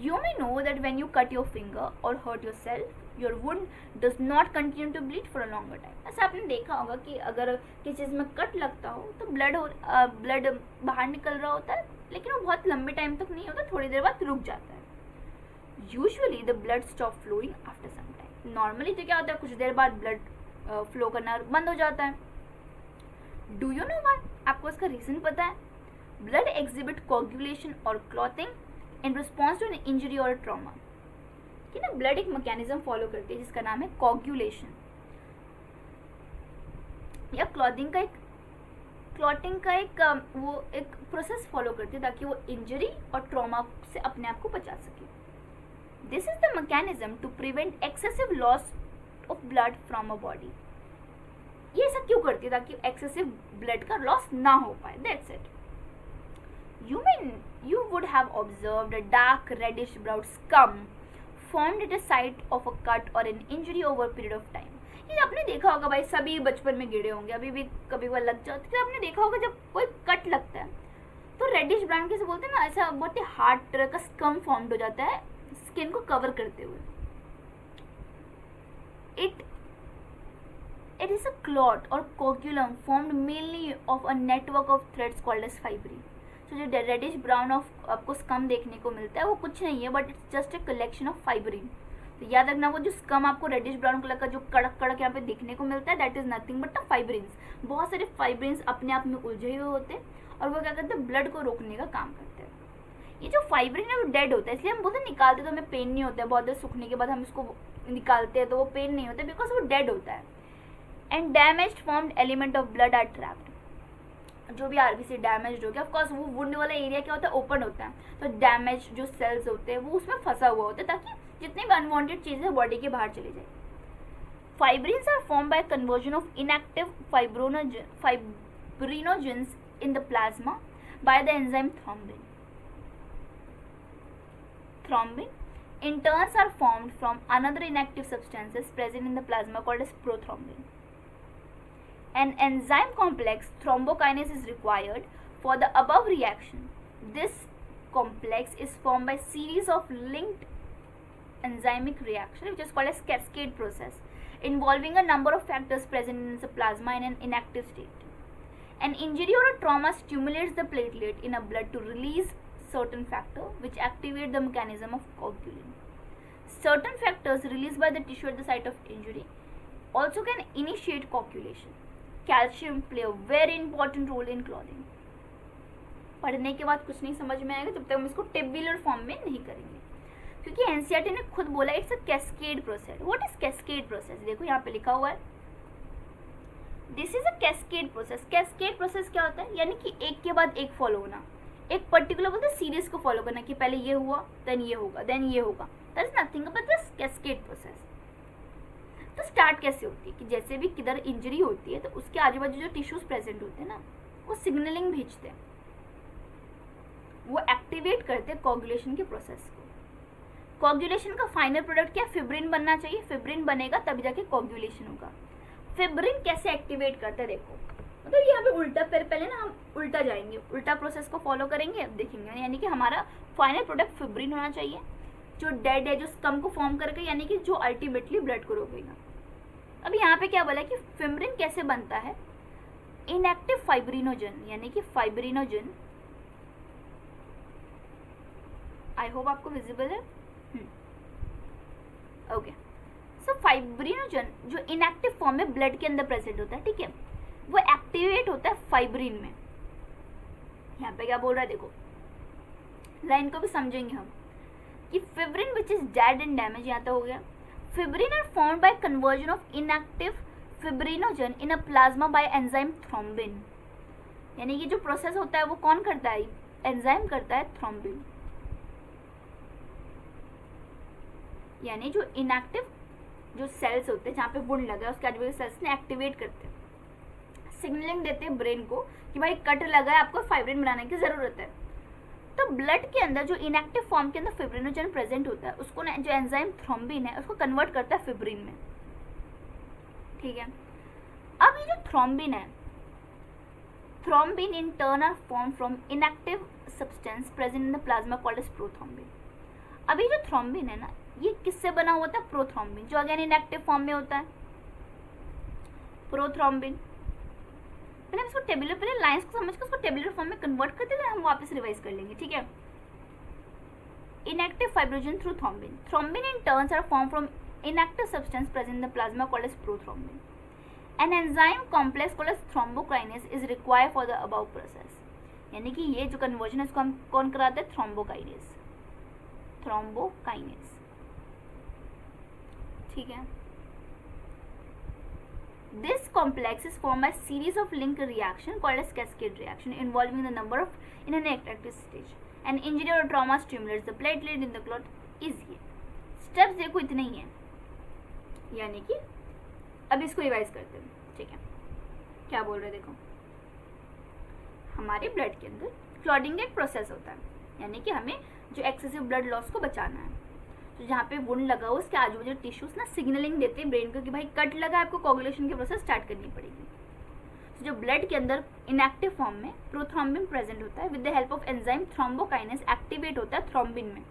You may know that when you cut your finger or hurt yourself, your wound does not continue to bleed for a longer time. ऐसा आपने देखा होगा कि अगर किसी चीज़ में कट लगता हो तो ब्लड बाहर निकल रहा होता है, लेकिन वो बहुत लंबे टाइम तक नहीं होता, थोड़ी देर बाद रुक जाता है। Usually the blood stop flowing after some time. Normally तो क्या होता है, कुछ देर बाद ब्लड फ्लो करना बंद हो जाता है। Do you know why? आपको इसका रीज़न पता है? Blood exhibit coagulation or clotting in response to an injury or a trauma. कि ना ब्लड एक मैकेनिज्म फॉलो करती है जिसका नाम है कोगुलेशन, या क्लॉटिंग का एक वो एक प्रोसेस फॉलो करती है ताकि वो इंजरी और ट्रॉमा से अपने आप को बचा सके। This is the mechanism to prevent excessive loss of blood from a body. ये ऐसा क्यों करती है? ताकि एक्सेसिव ब्लड का लॉस ना हो पाए। That's it. You would have observed a dark reddish brown scum formed at a site of a cut or an injury over a period of time. ये आपने देखा होगा भाई, सभी बचपन में गिरे होंगे, अभी भी कभी वो लग जाते हैं। आपने देखा होगा जब कोई कट लगता है तो रेडिश ब्राउन कैसे बोलते हैं ना, ऐसा बहुत ही हार्ड तरह का स्कम फॉर्म्ड हो जाता है स्किन को कवर करते हुए। It is a clot or coagulum formed mainly of a network of threads called as fibrin. तो जो रेडिश ब्राउन आपको स्कम देखने को मिलता है वो कुछ नहीं है, but it's just a collection of fibrin. तो याद रखना, वो जो स्कम आपको रेडिश ब्राउन कलर का जो कड़क कड़क यहाँ पे देखने को मिलता है, that is nothing but the fibrins. बहुत सारे फाइब्रिन्स अपने आप में उलझे हुए होते हैं और वो क्या करते हैं, ब्लड को रोकने का काम करते हैं। ये जो फाइब्रिन है वो डेड होता है, इसलिए हम बोलते हैं निकालते तो हमें पेन नहीं होता है। बहुत देर सूखने के बाद हम इसको निकालते हैं तो वो पेन नहीं होता, बिकॉज वो डेड होता है। And damaged formed element of blood are trapped. जो भी आरबीसी डैमेज हो गया, ऑफकोर्स वो वुंड वाला एरिया क्या होता है, ओपन होता है, तो डैमेज जो सेल्स होते हैं वो उसमें फंसा हुआ होता है, ताकि जितने भी अनवांटेड चीज़ें बॉडी के बाहर चली जाए। Fibrins are form by conversion of inactive fibrinogens in the plasma by the enzyme thrombin. Thrombin in turns are formed from another inactive substances present in the plasma called as prothrombin. An enzyme complex thrombokinase is required for the above reaction. This complex is formed by series of linked enzymic reaction which is called as cascade process, involving a number of factors present in the plasma in an inactive state. An injury or a trauma stimulates the platelet in a blood to release certain factor which activate the mechanism of coagulation. Certain factors released by the tissue at the site of injury also can initiate coagulation. Calcium play a very important role in clotting. पढ़ने के बाद कुछ नहीं समझ में आएगा जब तक हम इसको टेबुलर फॉर्म में नहीं करेंगे, क्योंकि एनसीईआरटी ने खुद बोला it's a cascade process. What is cascade process? देखो यहाँ पे लिखा हुआ है, this is a cascade process. Cascade process क्या होता है? यानी कि एक के बाद एक फॉलो होना, एक पर्टिकुलर बोलते हैं सीरीज को फॉलो करना कि पहले ये हुआ, देन ये होगा, देन ये होगा। That is nothing but this cascade process. तो स्टार्ट कैसे होती है कि जैसे भी किधर इंजरी होती है तो उसके आजू बाजू जो टिश्यूज प्रेजेंट होते हैं ना, वो सिग्नलिंग भेजते हैं, वो एक्टिवेट करते हैं कोगुलेशन के प्रोसेस को। कोगुलेशन का फाइनल प्रोडक्ट क्या, फिब्रिन बनना चाहिए, फिब्रिन बनेगा तभी जाके कोगुलेशन होगा। फिब्रिन कैसे एक्टिवेट करते हैं देखो, मतलब यहाँ पे उल्टा, पहले ना हम उल्टा जाएंगे, उल्टा प्रोसेस को फॉलो करेंगे, अब देखेंगे। यानी कि हमारा फाइनल प्रोडक्ट फिब्रिन होना चाहिए, जो डेड है, जो स्कम को फॉर्म करके, यानी कि जो अल्टीमेटली ब्लड को रोकेगा। अब यहाँ पे क्या बोला कि फिब्रिन कैसे बनता है, इनएक्टिव फाइब्रिनोजन, यानी कि फाइब्रिनोजन, आई होप आपको विजिबल है, ओके। सो फाइब्रिनोजन जो इनएक्टिव फॉर्म में ब्लड के अंदर प्रेजेंट होता है, ठीक है, वो एक्टिवेट होता है फाइब्रिन में। यहाँ पे क्या बोल रहा है देखो, लाइन को भी समझेंगे हम कि fibrin which is dead and damage, यहाँ तक हो गया। Fibrin are formed by conversion of inactive fibrinogen in a plasma by enzyme thrombin, यानी कि जो प्रोसेस होता है वो कौन करता है, एंजाइम करता है, थ्रोम्बिन। यानी जो इनएक्टिव जो सेल्स होते हैं जहाँ पे वुंड लगा है उसके आजू बाजू सेल्स ने एक्टिवेट करते हैं, सिग्नलिंग देते हैं ब्रेन को कि भाई कट लगा है, आपको फाइब्रिन बनाने की जरूरत है। तो ब्लड के अंदर जो इनएक्टिव फॉर्म के अंदर फिब्रिनोजन प्रेजेंट होता है, उसको जो एंजाइम थ्रोम्बिन है उसको कन्वर्ट करता है फिब्रिन में, ठीक है। अब ये जो थ्रोम्बिन है, thrombin in turn are form from inactive substance present in the plasma called as prothrombin. अभी जो थ्रोम्बिन है ना, ये किससे बना हुआ था, प्रोथ्रोम्बिन, जो अगेन इनएक्टिव फॉर्म में होता है, प्रोथ्रोम्बिन। पहले इसको टेबुलर, पहले लाइंस को समझ के उसको टेबुलर फॉर्म में कन्वर्ट करते थे, हम वापस रिवाइज कर लेंगे, ठीक है। Inactive fibrinogen through thrombin, thrombin in turns are form from inactive substance present in the plasma called as prothrombin. An enzyme complex called as thrombokinase is required for the above process, यानी कि ये जो conversion है इसको हम कौन कराते हैं, थ्रोम्बोकाइनेज, थ्रोम्बोकाइनेज, ठीक है। This complex is formed by series of link reaction called as cascade reaction involving the number of in an active stage. An injury or trauma stimulates the platelet in the clot is ये steps देखो इतने ही हैं, यानी कि अब इसको revise करते हैं, ठीक है। क्या बोल रहे देखो, हमारे ब्लड के अंदर क्लॉटिंग का एक प्रोसेस होता है, यानी कि हमें जो एक्सेसिव ब्लड लॉस को बचाना है। तो जहाँ पे वुंड लगा हो उसके आजू बाजू टिश्यूज ना सिग्नलिंग देते हैं ब्रेन को कि भाई कट लगा, आपको कोगुलेशन की प्रोसेस स्टार्ट करनी पड़ेगी। तो जो ब्लड के अंदर इनएक्टिव फॉर्म में प्रोथ्रोम्बिन प्रेजेंट होता है, with the help of enzyme thrombokinase activate होता है थ्रोम्बिन में।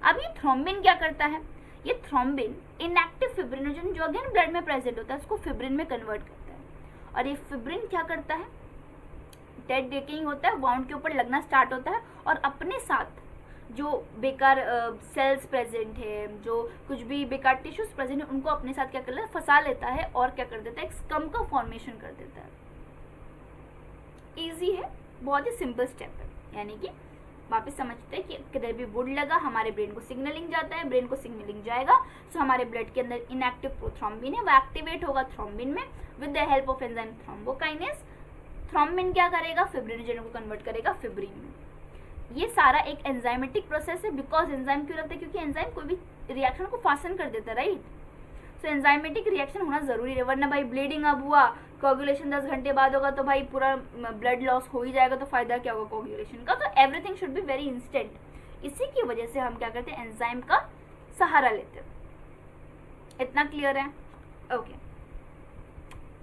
अब ये थ्रोम्बिन क्या करता है, ये थ्रोम्बिन इनएक्टिव फिब्रिनोजन जो अगेन ब्लड में प्रेजेंट होता है उसको फिब्रिन में कन्वर्ट करता है। और ये फिब्रिन क्या करता है, डेड डेकिंग होता है, वाउंड के ऊपर लगना स्टार्ट होता है और अपने साथ जो बेकार सेल्स प्रेजेंट है, जो कुछ भी बेकार टिश्यूज प्रेजेंट है, उनको अपने साथ क्या कर लेता है, फंसा लेता है और क्या कर देता है, एक स्कम का फॉर्मेशन कर देता है। इजी है, बहुत ही सिंपल स्टेप है, यानी कि वापस समझते हैं कि किधर भी वुड लगा हमारे ब्रेन को सिग्नलिंग जाता है, ब्रेन को सिग्नलिंग जाएगा, सो हमारे ब्लड के अंदर इनएक्टिव प्रोथ्रोम्बिन है, वो एक्टिवेट होगा थ्रोम्बिन में with the help of enzyme thrombokinase. Thrombin क्या करेगा, फिब्रिनोजन को कन्वर्ट करेगा फिब्रिन में। ये सारा एक एंजाइमेटिक प्रोसेस है। बिकॉज एंजाइम क्यों रखते हैं, क्योंकि एंजाइम कोई भी रिएक्शन को फास्ट कर देता है, राइट। सो एंजाइमेटिक रिएक्शन होना जरूरी है, वरना भाई ब्लीडिंग अब हुआ, कोगुलेशन 10 घंटे बाद होगा तो भाई पूरा ब्लड लॉस हो ही जाएगा, तो फायदा क्या होगा कोगुलेशन का। तो everything should be very instant. इसी की वजह से हम क्या करते हैं, एंजाइम का सहारा लेते हैं। इतना क्लियर है, ओके।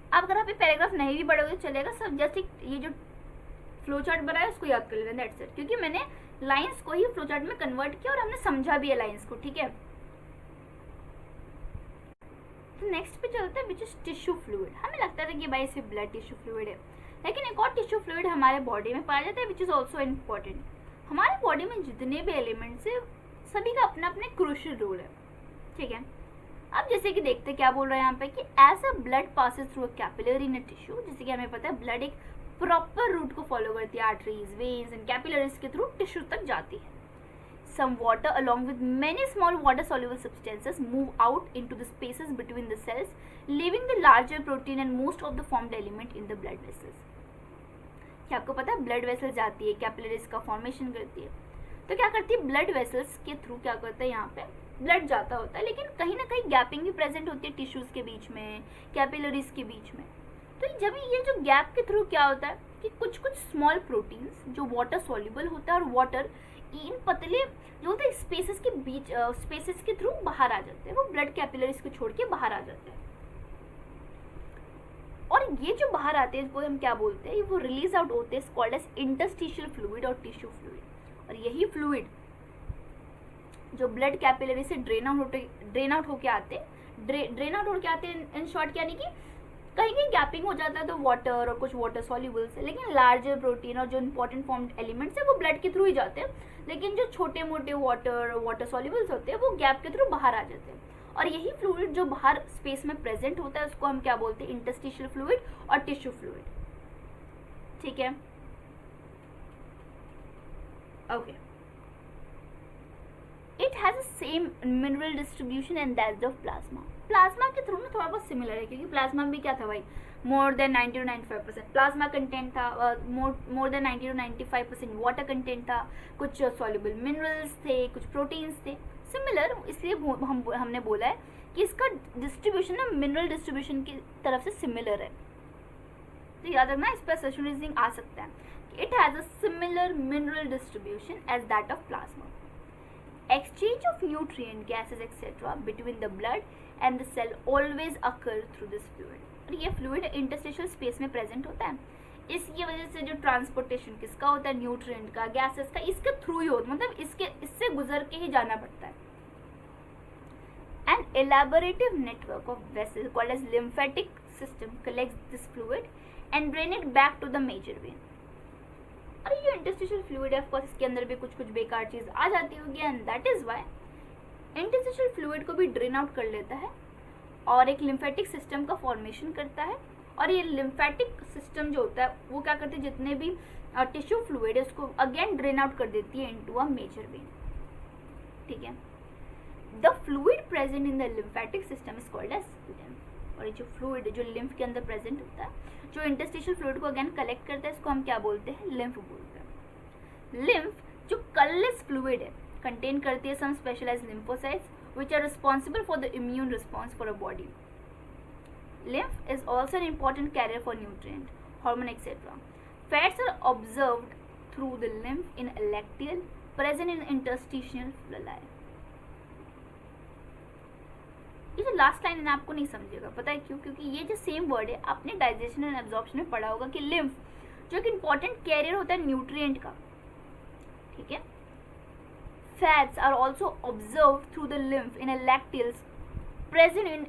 अब अगर आप ये पैराग्राफ नहीं भी पढ़ोगे तो चलेगा, सब जस्ट ये जो फ्लो चार्ट बनाया उसको याद कर लेना, दैट्स इट। क्योंकि मैंने लाइंस को ही फ्लो चार्ट में कन्वर्ट किया और हमने समझा भी है लाइंस को, ठीक है। तो नेक्स्ट पे चलते हैं विच इज टिश्यू फ्लूइड। हमें लगता था कि भाई सिर्फ ब्लड टिश्यू फ्लूइड है, लेकिन एक और टिश्यू फ्लूइड हमारे बॉडी में पाया जाता है विच इज ऑल्सो इम्पॉर्टेंट। हमारे बॉडी में जितने भी एलिमेंट्स है सभी का अपना अपना क्रूशियल रोल है, ठीक है। अब जैसे कि देखते क्या बोल रहा है यहाँ पे कि as a blood passes through a capillary in a tissue, जैसे कि हमें पता है ब्लड एक प्रॉपर रूट को फॉलो करती है, आर्टरीज, वेन्स एंड कैपिलरीज के थ्रू टिश्यू तक जाती है। Some water along with many small water soluble substances move out into the spaces between the cells, leaving the larger protein and most of the formed element in the blood vessels. क्या आपको पता है blood vessels जाती है, capillaries का formation करती है। तो क्या करती है, ब्लड वेसल्स के थ्रू क्या करता है, यहाँ पे ब्लड जाता होता है, लेकिन कहीं ना कहीं गैपिंग भी प्रेजेंट होती है टिश्यूज़ के बीच में, कैपिलरीज के बीच में। तो जब ये जो गैप के थ्रू क्या होता है कि कुछ कुछ स्मॉल प्रोटीन्स जो वाटर सॉल्युबल होता है और वाटर इन पतले जो होते हैं स्पेसेस के बीच स्पेसेस के थ्रू बाहर आ जाते हैं, वो ब्लड कैपिलरीज को छोड़ के बाहर आ जाते हैं। और ये जो बाहर आते हैं इसको हम क्या बोलते हैं, वो रिलीज आउट होते हैं, कॉल्ड एज इंटरस्टिशियल फ्लूइड और टिश्यू फ्लूइड। और यही फ्लूइड जो ब्लड कैपिलरी से ड्रेन आउट होके आते हैं इन शॉर्ट, यानी कि कहीं कहीं गैपिंग हो जाता है तो वाटर और कुछ वाटर सॉल्युबल्स है, लेकिन लार्जर प्रोटीन और जो इंपॉर्टेंट फॉर्म्ड एलिमेंट्स है वो ब्लड के थ्रू ही जाते हैं, लेकिन जो छोटे मोटे वाटर सॉल्युबल्स होते हैं वो गैप के थ्रू बाहर आ जाते हैं। और यही फ्लूइड जो बाहर स्पेस में प्रेजेंट होता है उसको हम क्या बोलते हैं, इंटरस्टिशियल फ्लूइड और टिश्यू फ्लूइड। ठीक है, okay. It has the same mineral distribution and that's of plasma. Plasma के थ्रू ना थोड़ा बहुत सिमिलर है, क्योंकि प्लाज्मा में भी क्या था भाई, more than 90 to 95% plasma content था, more than 90 to 95% water content था, कुछ सॉल्युबल मिनरल्स थे, कुछ प्रोटीन्स थे, सिमिलर। इसलिए हमने बोला है कि इसका डिस्ट्रीब्यूशन ना मिनरल डिस्ट्रीब्यूशन की तरफ से सिमिलर है। तो याद रखना, इस पर सेशन रीजनिंग आ सकता है कि it has a similar mineral distribution as that of plasma. Exchange of nutrient, gases, etc. between the blood and the cell always occur through this fluid. और ये fluid interstitial space में present होता है, इसकी वजह से जो ट्रांसपोर्टेशन किसका होता है, न्यूट्रिएंट का, गैसेस का, इसके थ्रू ही होता है, मतलब इससे गुजर के ही जाना पड़ता है। An elaborative network of vessels called as lymphatic system collects this fluid and drain it back to the major vein. अरे ये इंटरस्टिशियल फ्लूइड है, ऑफ कोर्स इसके अंदर भी कुछ कुछ बेकार चीज आ जाती होगी, and that is why interstitial fluid को भी ड्रेन आउट कर लेता है और एक लिम्फेटिक सिस्टम का फॉर्मेशन करता है। और ये लिम्फेटिक सिस्टम जो होता है वो क्या करते हैं, जितने भी टिश्यू फ्लूइड है उसको अगेन ड्रेन आउट कर देती है इनटू अ मेजर वेन। ठीक है, the fluid present in the lymphatic system is called as lymph. और ये जो फ्लूइड जो लिम्फ के अंदर प्रेजेंट होता है, जो इंटरस्टिशियल फ्लूइड को अगेन कलेक्ट करता है, इसको हम क्या बोलते हैं, लिम्फ बोलते हैं। लिम्फ जो कलरलेस फ्लूइड है कंटेन करती है some specialized lymphocytes which are responsible for the immune response for a body. Lymph is also an important carrier for nutrient, hormone etcetera. Fats are observed through the lymph in lacteal present in interstitial fly. ये जो last line है आपको नहीं समझेगा, पता है क्यों, क्योंकि ये जो सेम वर्ड है आपने डाइजेशन एंड एब्जॉर्प्शन में पढ़ा होगा कि लिम्फ जो एक इंपॉर्टेंट कैरियर होता है न्यूट्रिएंट का। ठीक है, fats are also observe through the lymph in lacteals present in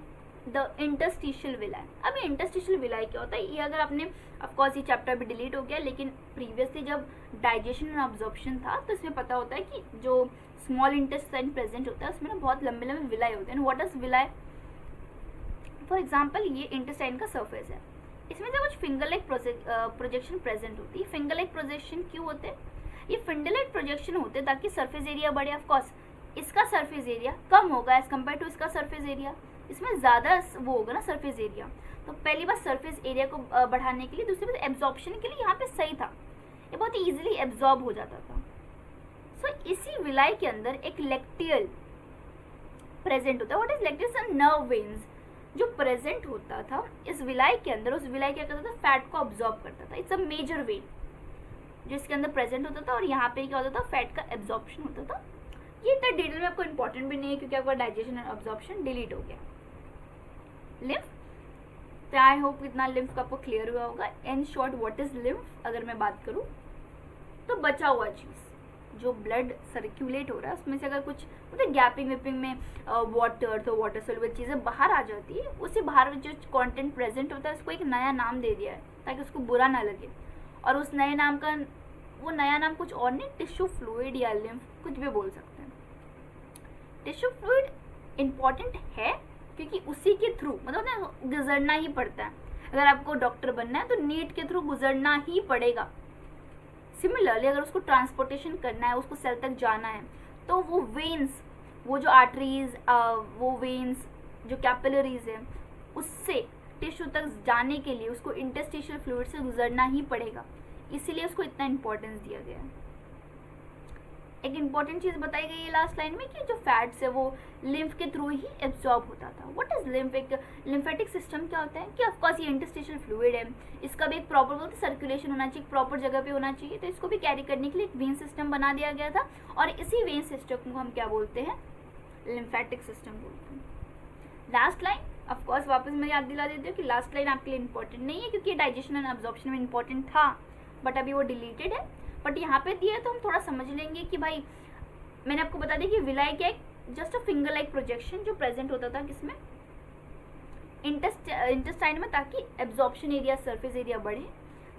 the interstitial villi. अब ये इंटरस्टिशियल विलाई क्या होता है, ये अगर आपने ऑफकोर्स ये चैप्टर भी डिलीट हो गया, लेकिन प्रीवियसली जब डाइजेशन एंड ऑब्जॉर्प्शन था तो इसमें पता होता है कि जो स्मॉल इंटेस्टाइन प्रेजेंट होता है उसमें ना बहुत लंबे लंबे विलाई होते हैं। What is villi, for example ये इंटेस्टाइन का सरफेस है, इसमें जो कुछ फिंगर लाइक प्रोजेक्शन प्रेजेंट होती है। फिंगर लाइक प्रोजेक्शन क्यों होते हैं, ये फिंगर लाइक प्रोजेक्शन होते हैं ताकि सरफेस एरिया बढ़े। ऑफकोर्स इसका सरफेस एरिया कम होगा एज कम्पेयर टू इसका सरफेस एरिया, इसमें ज़्यादा वो होगा ना सरफेस एरिया। तो पहली बार सरफेस एरिया को बढ़ाने के लिए, दूसरी बात एब्जॉर्प्शन के लिए यहाँ पे सही था, ये बहुत ही ईजिली एब्जॉर्ब हो जाता था। सो इसी विलाई के अंदर एक लैक्टियल प्रेजेंट होता है। What is lacteal, nerve veins जो प्रेजेंट होता था इस विलाई के अंदर। उस विलाई क्या करता था, फैट को ऑब्जॉर्ब करता था। इट्स अ मेजर वेन जो इसके अंदर प्रेजेंट होता था, और यहाँ पे क्या होता था, फैट का एब्जॉर्प्शन होता था। ये इतना डिटेल में आपको इंपॉर्टेंट भी नहीं है क्योंकि आपका डाइजेशन एंड ऑब्जॉर्प्शन डिलीट हो गया। लिम्फ, तो आई होप इतना लिम्फ का आपको क्लियर हुआ होगा। In short what is lymph अगर मैं बात करूँ तो बचा हुआ चीज़ जो ब्लड सर्कुलेट हो रहा है उसमें से अगर कुछ मतलब गैपिंग वेपिंग में वाटर तो वाटर सोल्यूबल चीज़ें बाहर आ जाती है, उससे बाहर जो कंटेंट प्रेजेंट होता है उसको एक नया नाम दे दिया है ताकि उसको बुरा ना लगे। और उस नए नाम का वो नया नाम कुछ और नहीं, टिश्यू फ्लूइड या लिम्फ कुछ भी बोल सकते हैं। टिश्यू फ्लूइड इम्पॉर्टेंट है क्योंकि उसी के थ्रू मतलब ना गुजरना ही पड़ता है। अगर आपको डॉक्टर बनना है तो नीट के थ्रू गुजरना ही पड़ेगा। सिमिलरली अगर उसको ट्रांसपोर्टेशन करना है, उसको सेल तक जाना है, तो वो वेन्स, वो जो आर्टरीज, वो वेन्स जो कैपिलरीज है, उससे टिश्यू तक जाने के लिए उसको इंटरस्टिशियल फ्लूइड से गुजरना ही पड़ेगा, इसीलिए उसको इतना इम्पोर्टेंस दिया गया है। एक इंपॉर्टेंट चीज बताई गई है लास्ट लाइन में कि जो फैट्स है वो लिम्फ के थ्रू ही एब्जॉर्ब होता था। What is lymph? एक लिम्फेटिक सिस्टम क्या होता है कि ऑफकोर्स ये इंटरस्टिशियल फ्लूइड है, इसका भी एक प्रॉपर बोलते सर्कुलेशन होना चाहिए, प्रॉपर जगह पे होना चाहिए, तो इसको भी कैरी करने के लिए एक वेन सिस्टम बना दिया गया था और इसी वेन सिस्टम को हम क्या बोलते हैं? लिम्फेटिक सिस्टम बोलते हैं। लास्ट लाइन ऑफकोर्स वापस मैं याद दिला देती हूँ कि लास्ट लाइन आपके लिए इंपॉर्टेंट नहीं है क्योंकि डाइजेशन एंड एब्जॉर्प्शन में इंपॉर्टेंट था, बट अभी वो डिलीटेड है। बट यहाँ पे दिया है तो हम थोड़ा समझ लेंगे कि भाई मैंने आपको बता दिया कि विलाई क्या है, just a finger like projection जो प्रेजेंट होता था किसमें? इंटेस्टाइन में, ताकि एब्जॉर्प्शन एरिया, सरफेस एरिया बढ़े,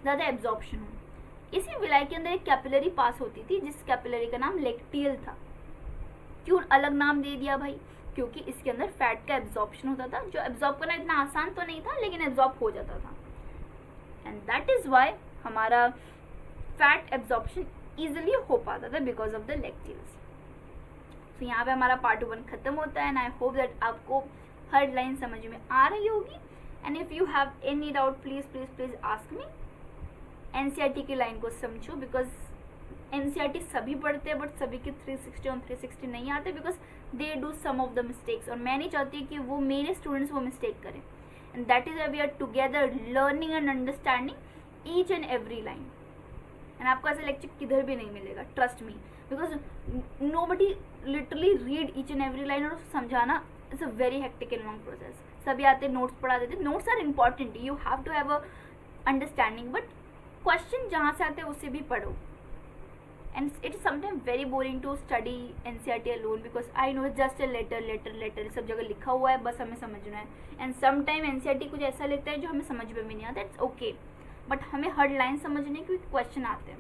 ज़्यादा एब्जॉर्प्शन हो। इसी विलाई के अंदर एक कैपिलरी पास होती थी जिस कैपिलरी का नाम लेक्टियल था। क्यों अलग नाम दे दिया भाई? क्योंकि इसके अंदर फैट का एब्जॉर्प्शन होता था, जो एब्जॉर्ब करना इतना आसान तो नहीं था लेकिन एब्जॉर्ब हो जाता था, एंड दैट इज वाई हमारा फैट एब्जॉर्प्शन इजिली हो पाता था बिकॉज ऑफ द लेक्टियल्स। तो यहाँ पे हमारा पार्ट 1 खत्म होता है एंड आई होप दैट आपको हर लाइन समझ में आ रही होगी, and if you have any doubt please please please ask me. NCERT की लाइन को समझो बिकॉज एनसीईआरटी सभी पढ़ते हैं बट सभी के 360 और 360 नहीं आते because they do some of the mistakes, और मैं नहीं चाहती कि वो मेरे स्टूडेंट्स वो मिस्टेक करें, and that is we are together learning and understanding each and every line. And आपको ऐसा लेक्चर किधर भी नहीं मिलेगा, trust me, because nobody literally read each and every line, और समझाना it's a very hectic and long process. सभी आते नोट्स पढ़ा देते, notes are important, you have to have a understanding, but question जहाँ से आते हैं उसे भी पढ़ो। And it is sometimes very boring to study NCERT alone because I know it's just a letter सब जगह लिखा हुआ है, बस हमें समझना है। And sometime NCERT कुछ ऐसा लिखता है जो हमें समझ में भी नहीं आता, it's okay, बट हमें हर लाइन समझने के क्वेश्चन आते हैं।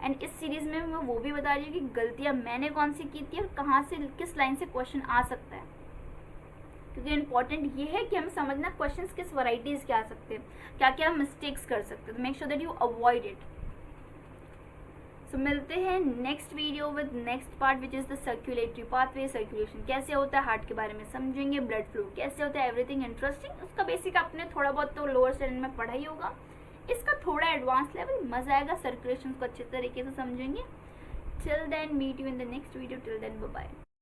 एंड इस सीरीज में मैं वो भी बता रही हूँ कि गलतियाँ मैंने कौन सी की थी और कहाँ से किस लाइन से क्वेश्चन आ सकता है, क्योंकि इम्पॉर्टेंट ये है कि हमें समझना क्वेश्चंस किस वैरायटीज के आ सकते हैं, क्या क्या मिस्टेक्स कर सकते हैं, तो make sure that you avoid it. तो मिलते हैं next video with next part which is the circulatory pathway. Circulation कैसे होता है, हार्ट के बारे में समझेंगे, ब्लड फ्लो कैसे होता है, एवरीथिंग इंटरेस्टिंग। उसका बेसिक आपने थोड़ा बहुत तो लोअर स्टैंडर्ड में पढ़ा ही होगा, इसका थोड़ा एडवांस लेवल मजा आएगा, सर्कुलेशन को अच्छे तरीके से समझेंगे। Till then meet you in the next video, till then bye bye.